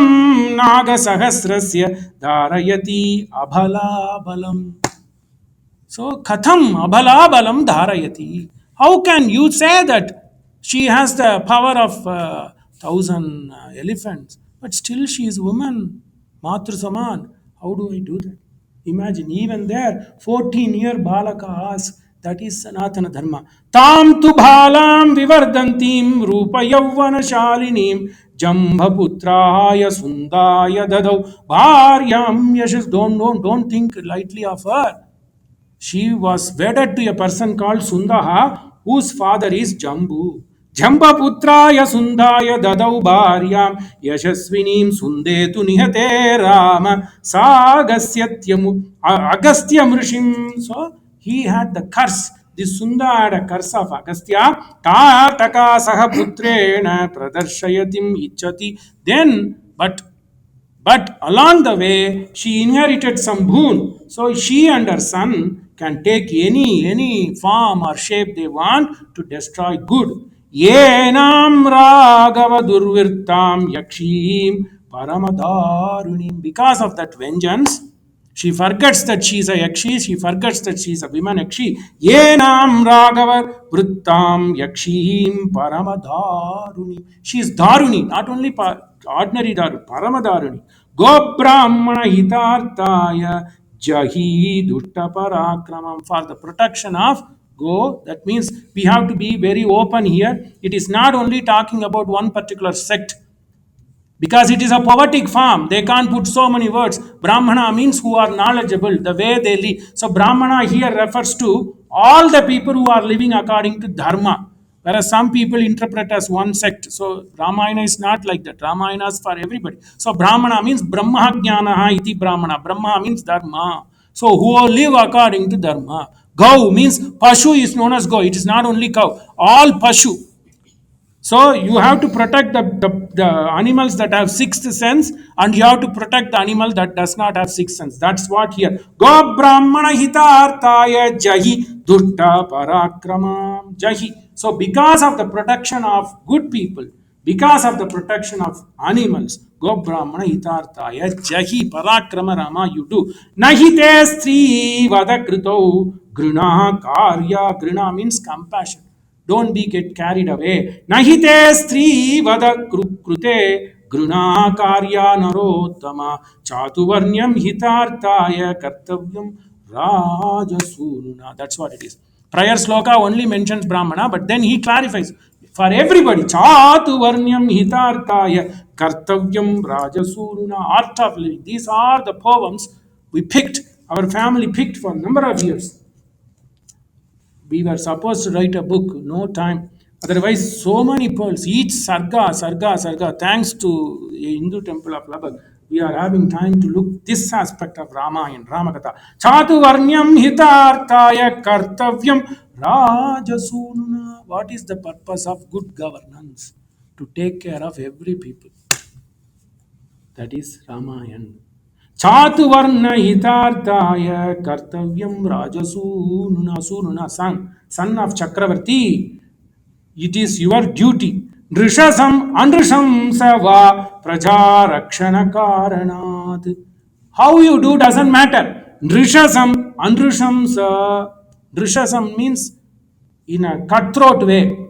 नागसहस्रस्य धारयति अबलाबलम्. So, katham abhala balam dharayati. How can you say that she has the power of 1,000 elephants, but still she is woman, matru saman? How do I do that? Imagine, even there, 14-year balaka asks, that is Sanatana Dharma. Tam tu bhalam vivardantim rupa yavvana shalinim jambhaputraya sundaya dadau bharyam yashas. Don't think lightly of her. She was wedded to a person called Sundaha, whose father is Jambu. Jambaputraya Sundaya Dadau Bharyam Yashasvinim Sundetu Nihate Rama Agastya Mrishim. So he had the curse. This Sunda had a curse of Agastya. Thataka Saha Putrena Pradarshayatim Ichati. Then, but along the way, she inherited some boon. So she and her son can take any form or shape they want to destroy good. Yenam Raghava Durvirtam Yakshim Paramadarunim. Because of that vengeance, she forgets that she is a yakshi, she forgets that she is a woman yakshi. Yenam Raghava Vrittam Yakshim Paramadharuni. She is Dharuni, not only ordinary Dharuni, Paramadharuni. Go Brahmana Hitartaya Jahi Dutta Parakramam. For the protection of go, that means we have to be very open here. It is not only talking about one particular sect, because it is a poetic form. They can't put so many words. Brahmana means who are knowledgeable, the way they live. So Brahmana here refers to all the people who are living according to dharma, whereas some people interpret as one sect. So Ramayana is not like that. Ramayana is for everybody. So Brahmana means Brahma Jnanaha iti Brahmana. Brahma means dharma. So who live according to dharma. Gau means Pashu is known as Gau. It is not only cow. All Pashu. So you have to protect the animals that have sixth sense, and you have to protect the animal that does not have sixth sense. That's what here. Go Brahmana hitartaya jahi dutta parakramam jahi. So because of the protection of good people, because of the protection of animals, go Brahmana hitartaya jahi parakrama rama you do. Nahite stri vada krito gruna karya. Gruna means compassion. Don't be get carried away. Nahite stri vada krute gruna karya narottama chatuvarnyam hitartaya kartavyam rajasuruna. That's what it is. Prior sloka only mentions Brahmana, but then he clarifies for everybody. Chatuvarnyam hitartaya kartavyam rajasuruna. Art of living. These are the poems we picked, our family picked for a number of years. We were supposed to write a book, no time. Otherwise, so many pearls, each sarga. Thanks to Hindu Temple of Lubbock, we are having time to look this aspect of Ramayana, Ramakatha. Chatu varnyam hitartaya kartavyam rajasunna. What is the purpose of good governance? To take care of every people. That is Ramayana. Chatuvarna hitartaya kartavyam rajasununa sununa son of Chakravarti. It is your duty. Nrishasam anrisham sava praja rakshana karanat. How you do doesn't matter. Nrishasam anrisham sa. Nrishasam means in a cutthroat way,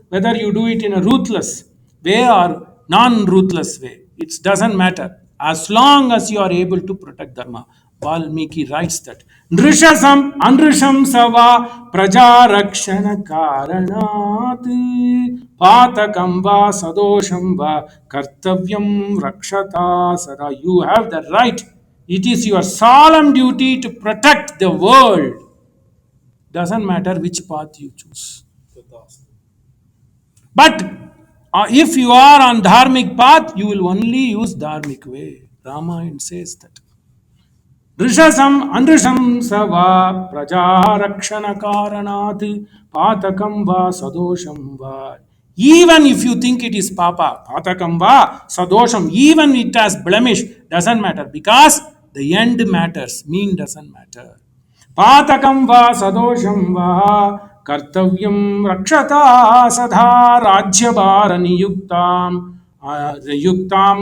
whether you do it in a ruthless way or non-ruthless way, it doesn't matter as long as you are able to protect dharma. Valmiki writes that Nrishasam Anrisham Sava Praja Rakshana Karanat Patakam Va Sadosham Va Kartavyam Rakshata Sada. You have the right. It is your solemn duty to protect the world. Doesn't matter which path you choose. But if you are on dharmic path, you will only use dharmic way. Ramayana says that. Rishasam anrisham sava prajarakshana karanat patakam va sadosham va. Even if you think it is papa, patakam va sadosham, even it has blemish, doesn't matter because the end matters, mean doesn't matter. Patakam va sadosham va कर्तव्यं रक्षता सदा राज्यभार नियुक्तां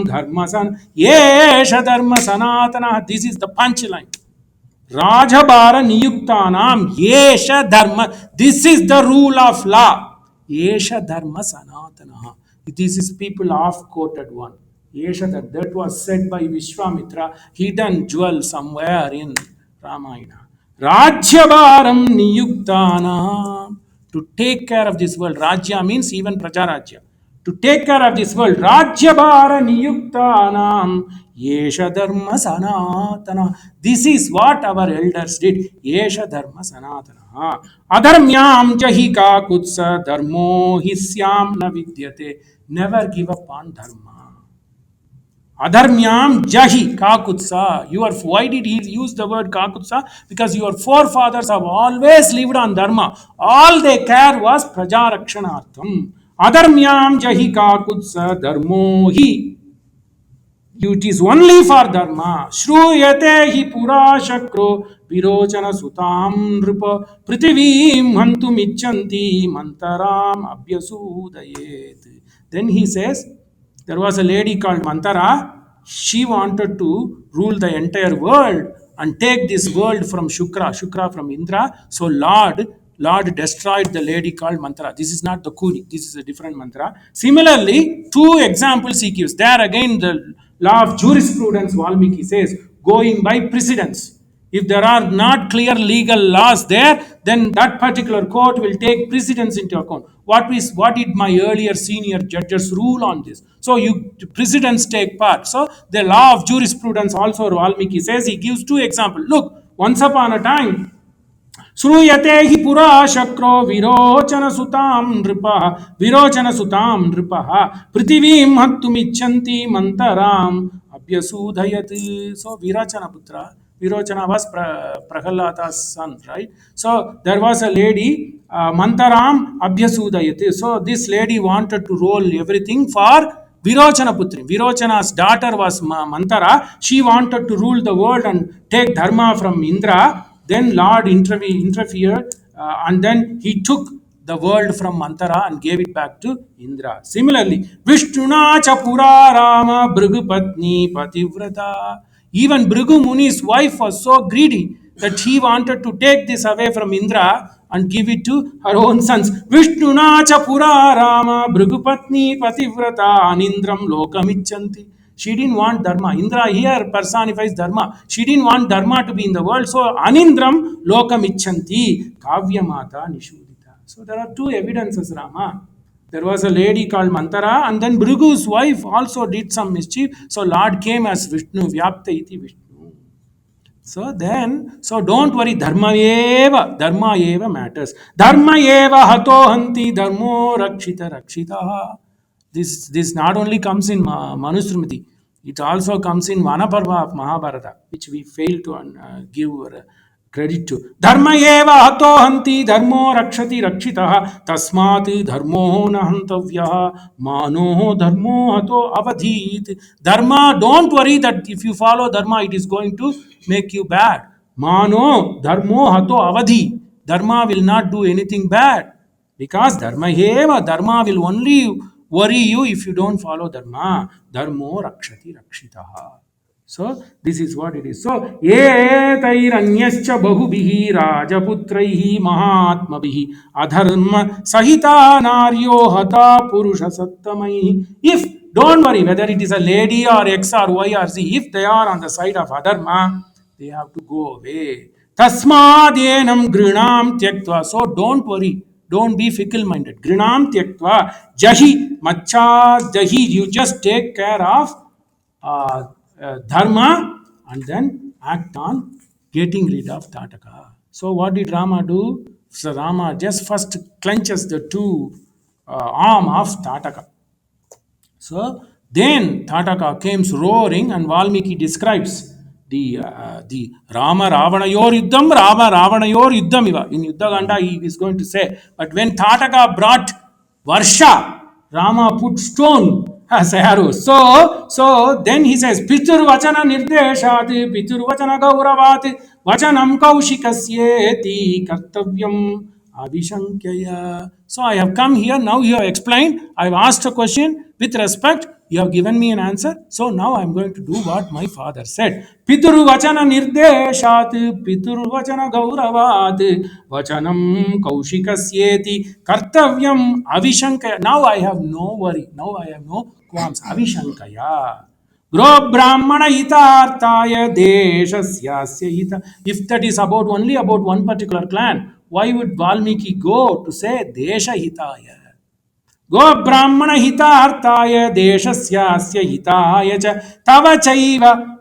धर्मसन येष धर्म सनातनः. This is the punchline. Rajabhara niyuktanam yesha dharma. This is the rule of law. Yesha dharma sanatana. This is people half quoted one. Yesha dharma. That was said by Viswamithra, hidden jewel somewhere in Ramayana. Rajyabharam niyuktana. To take care of this world. Rajya means even Prajarajya. To take care of this world. Rajyabhara niyuktanam yesha dharma sanatana. This is what our elders did. Yesha dharma sanatana. Adharmyam jahi ka kutsa dharmo hisyam na vidyate. Never give up on dharma. Adharmyam jahi kakutsa. Why did he use the word kakutsa? Because your forefathers have always lived on dharma. All they care was prajarakshanartham. Adharmyam jahi kakutsa dharmo hi. It is only for dharma. Shruyate hi pura shakro virochana sutam nripa prithivim hantum ichanti mantaram abhyasudayet. Then he says, there was a lady called Mantara. She wanted to rule the entire world and take this world from Shukra from Indra. So Lord destroyed the lady called Mantara. This is not the Kuni. This is a different mantra. Similarly, two examples he gives. There again, the law of jurisprudence, Valmiki says, going by precedence. If there are not clear legal laws there, then that particular court will take precedence into account. What did my earlier senior judges rule on this? So precedents take part. So the law of jurisprudence also, Valmiki says, he gives two examples. Look, once upon a time, श्रूयते हि पुरा शक्रो विरोचन सुतां नृपः पृथिवीं हन्तुमिच्छन्ति मन्तराम् अभ्यसूदयत्. So Virochana was Prahalada's son, right? So there was a lady, Mantaram Abhyasudayat. So this lady wanted to rule everything for Virochana Putri. Virochana's daughter was Mantara. She wanted to rule the world and take dharma from Indra. Then Lord interfered and then he took the world from Mantara and gave it back to Indra. Similarly, Vishnuna Chapura Rama Bhrigupatni Pativrata. Even Bhrigu Muni's wife was so greedy that he wanted to take this away from Indra and give it to her own sons. Vishnuna Chapura Rama Bhrigupatni Pativrata Anindram Lokamichanti. She didn't want dharma. Indra here personifies dharma. She didn't want dharma to be in the world. So Anindram Lokamichanti Kavyamata Nishudita. So there are two evidences, Rama. There was a lady called Mantara, and then Bhrigu's wife also did some mischief. So Lord came as Vishnu, Vyapta iti Vishnu. So don't worry, dharma eva matters. Dharma eva hato hanti dharmo rakshita. This not only comes in Manusmriti, it also comes in Vanaparva of Mahabharata, which we fail to give credit to. Dharma eva hato hanti dharmo rakshati rakshitaha tasmat dharmo na hantavyaha mano dharmo hato avadhit. Dharma, don't worry that if you follow dharma, it is going to make you bad. Mano dharmo hato avadhi. Dharma will not do anything bad. Because dharma will only worry you if you don't follow dharma. Dharmo rakshati rakshitaha. So this is what it is. So etairanyascha bahubihi rajaputraihi mahatmabihi adharma sahita naryo hata purusha sattamaihi. If, don't worry whether it is a lady or X or Y or Z, if they are on the side of adharma, they have to go away. Tasmadyenam grinam tyaktva. So don't worry. Don't be fickle-minded. Grinam tyaktva. Jahi. Macha jahi. You just take care of dharma and then act on getting rid of Thataka. So what did Rama do? So Rama just first clenches the two arm of Thataka. So then Thataka came roaring, and Valmiki describes the Rama Ravanayor Yuddham iva. In Yuddhaganda he is going to say, but when Thataka brought Varsha, Rama put stone as arrow. So then he says, Pitur Vachana Nirdeshat, Pitur Vachana Gauravat, Vachanam Kaushikasyeti Kartavyam Avishankaya. So I have come here. Now you have explained. I have asked a question with respect. You have given me an answer. So now I am going to do what my father said. Pituru vachana nirdeshat, pituru vachana gauravat, vachanam kaushikasyeti, kartavyam avishankaya. Now I have no worry. Now I have no qualms. Avishankaya. Gro Brahmana hitartaya deshasya hita. If that is about only about one particular clan, why would Valmiki go to say desha hitaya? Go Brahmana hitartaya deshasya hitaya cha tava chaiva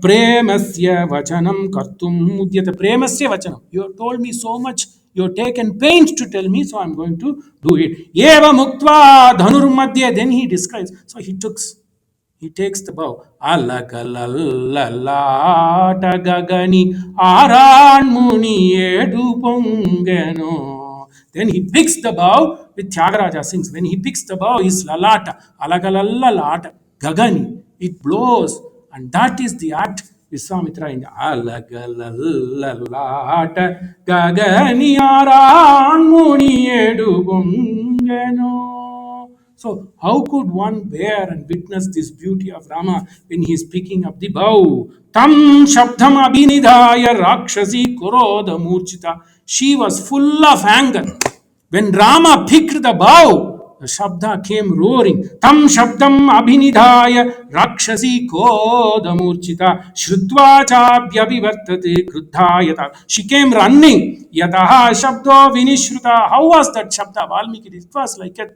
premasya vachanam kartum mudyata premasya vachanam. You have told me so much. You have taken pains to tell me, so I am going to do it. Eva muktva dhanur madhya. Then he describes. So he takes the bow. Alakalalata gagani aran muni edu pongeno. Then he picks the bow with Tyagaraja sings. When he picks the bow, is lalata. Alakalalata gagani. It blows. And that is the act Viswamitra in the Alagalalata gagani aran muni edu pongeno. So, how could one bear and witness this beauty of Rama when he is picking up the bow? Tam Shabdam Abhinidhaya Rakshasi Kuroda Murchita. She was full of anger. When Rama picked the bow, the Shabda came roaring. Tam Shabdam Abhinidhaya Rakshasi Koda Murchita. Shrutva Chabhyavivartate Kruddhayata. She came running. Yataha Shabdo Vinishruta. How was that Shabda? Valmiki, it was like a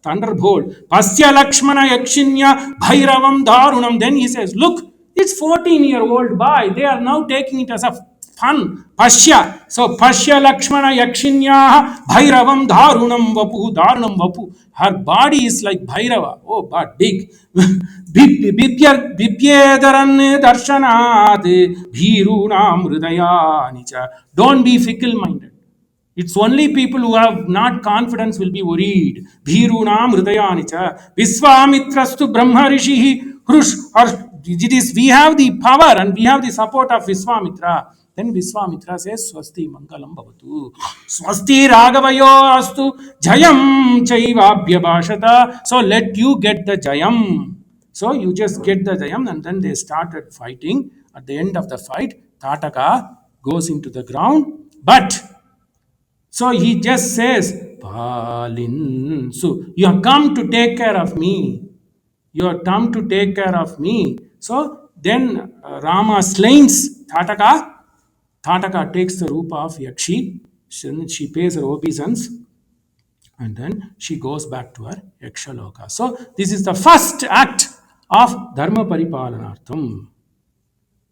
thunderbolt. Pasya Lakshmana Yakshinya Bhairavam Dharunam. Then he says, look, it's 14-year-old boy. They are now taking it as a fun. Pashya. So Pashya Lakshmana Yakshinya Bhairavam Dharunam Vapu. Dharunam Vapu. Her body is like Bhairava. Oh, but big. Bipyedaran darshanat bhirunam hridayanicha. Don't be fickle-minded. It's only people who have not confidence will be worried. Bhirunam hridayanicha. Viswamitrastu Brahma Rishihi Hrush. Or it is, we have the power and we have the support of Viswamitra. Then Viswamitra says, Swasti Mangalam Bhavatu. Swasti Ragavayo Astu Jayam Chaivabhya Bhashata. So let you get the Jayam. So you just get the Jayam, and then they started fighting. At the end of the fight, Thataka goes into the ground. But so he just says, Palin. So you have come to take care of me. You have come to take care of me. So then Rama slains Thataka. Thataka takes the rupa of Yakshi. She pays her obeisance, and then she goes back to her Yakshaloka. So this is the first act of Dharma Paripalanartham.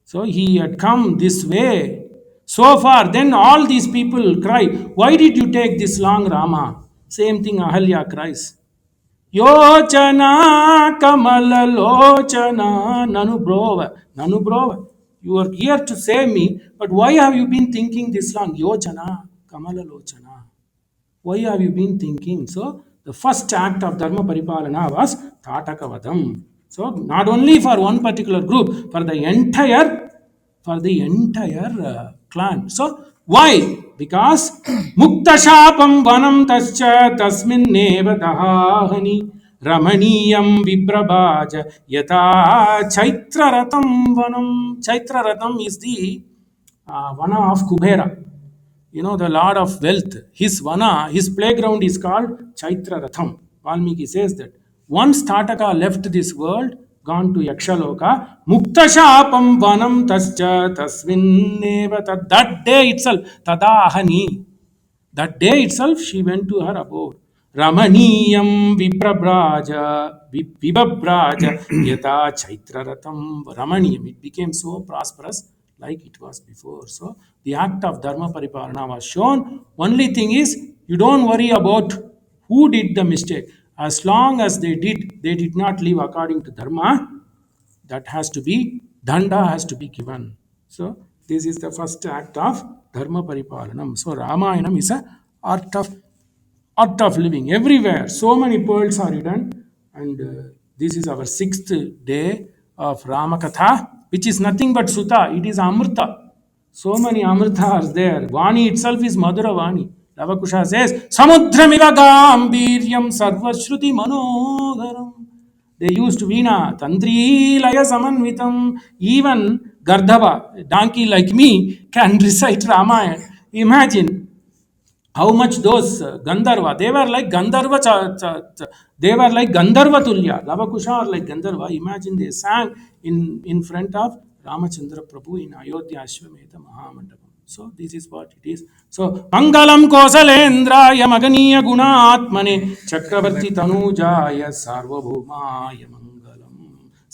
So he had come this way. So far, then all these people cry, why did you take this long, Rama? Same thing Ahalya cries. Yochana Kamala Lochana Nanubrova. Nanubrova. You are here to save me, but why have you been thinking this long? Yochana Kamala Lochana. Why have you been thinking? So the first act of Dharma Paripalana was Thatakavadam. So not only for one particular group, for the entire clan. So why? Because Muktashapam Vanam Tascha Tasmin Neva Dahani Ramaniyam Vibrabhaja Yata Chaitra Ratam Vanam. Chaitra Ratam is the Vana of Kubera, the Lord of Wealth. His Vana, his playground is called Chaitra Ratham. Valmiki says that once Tataka left this world, gone to Yakshaloka, Muktashapam Vanam Tascha Tasvinneva. That day itself, Tadahani. That day itself, she went to her abode. Ramaniyam Viprabraja, Vibabraja, Yata Chaitraratam Ramaniyam. It became so prosperous like it was before. So the act of Dharma Pariparana was shown. Only thing is, you don't worry about who did the mistake. As long as they did not live according to Dharma, that has to be, danda has to be given. So this is the first act of Dharma Paripalanam. So Ramayanam is a art of art of living everywhere. So many pearls are hidden, and this is our sixth day of Ramakatha, which is nothing but Sutta. It is Amrita. So many Amrita are there. Vani itself is Madhura Vani. Lavakusha says, Samudramiva Gambhiryam Sarvashruti Manodaram. They used Veena, Tantri Laya Samanvitam. Even Gardhava, a donkey like me, can recite Ramayana. Imagine how much those Gandharva, they were like Gandharva, they were like Gandharva Tulya. Lavakusha are like Gandharva. Imagine they sang in front of Ramachandra Prabhu in Ayodhya Ashwamedha Mahamandapam. So this is what it is. So Mangalam Kosalendra Maganiya Gunatmane Chakravarti Tanujaya Sarvabhumaya Mangalam.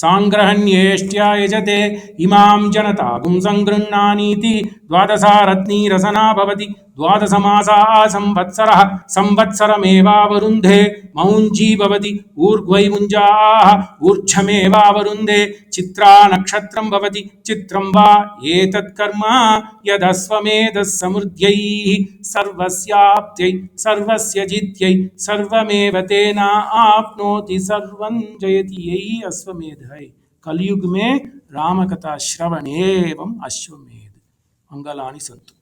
सांग्रहण्येष्ट्या यजते इमां जनतागुं संगृह्णानीति द्वादशारत्नी रसना भवति द्वादशमासा संवत्सरः संवत्सरमेवावरुन्धे मौञ्जी भवति ऊर्ध्वैमुञ्जाः ऊर्ध्वमेवावरुन्धे चित्रा नक्षत्रं भवति चित्रं वा एतत् कर्म यदस्वमेधः समृद्ध्यैः सर्वस्याप्त्यै सर्वस्य जित्यै सर्वमेव तेन आप्नोति सर्वं जयति यही अश्वमेध है कलयुग में राम कथा श्रवण एवं अश्वमेध मंगलानि संतु।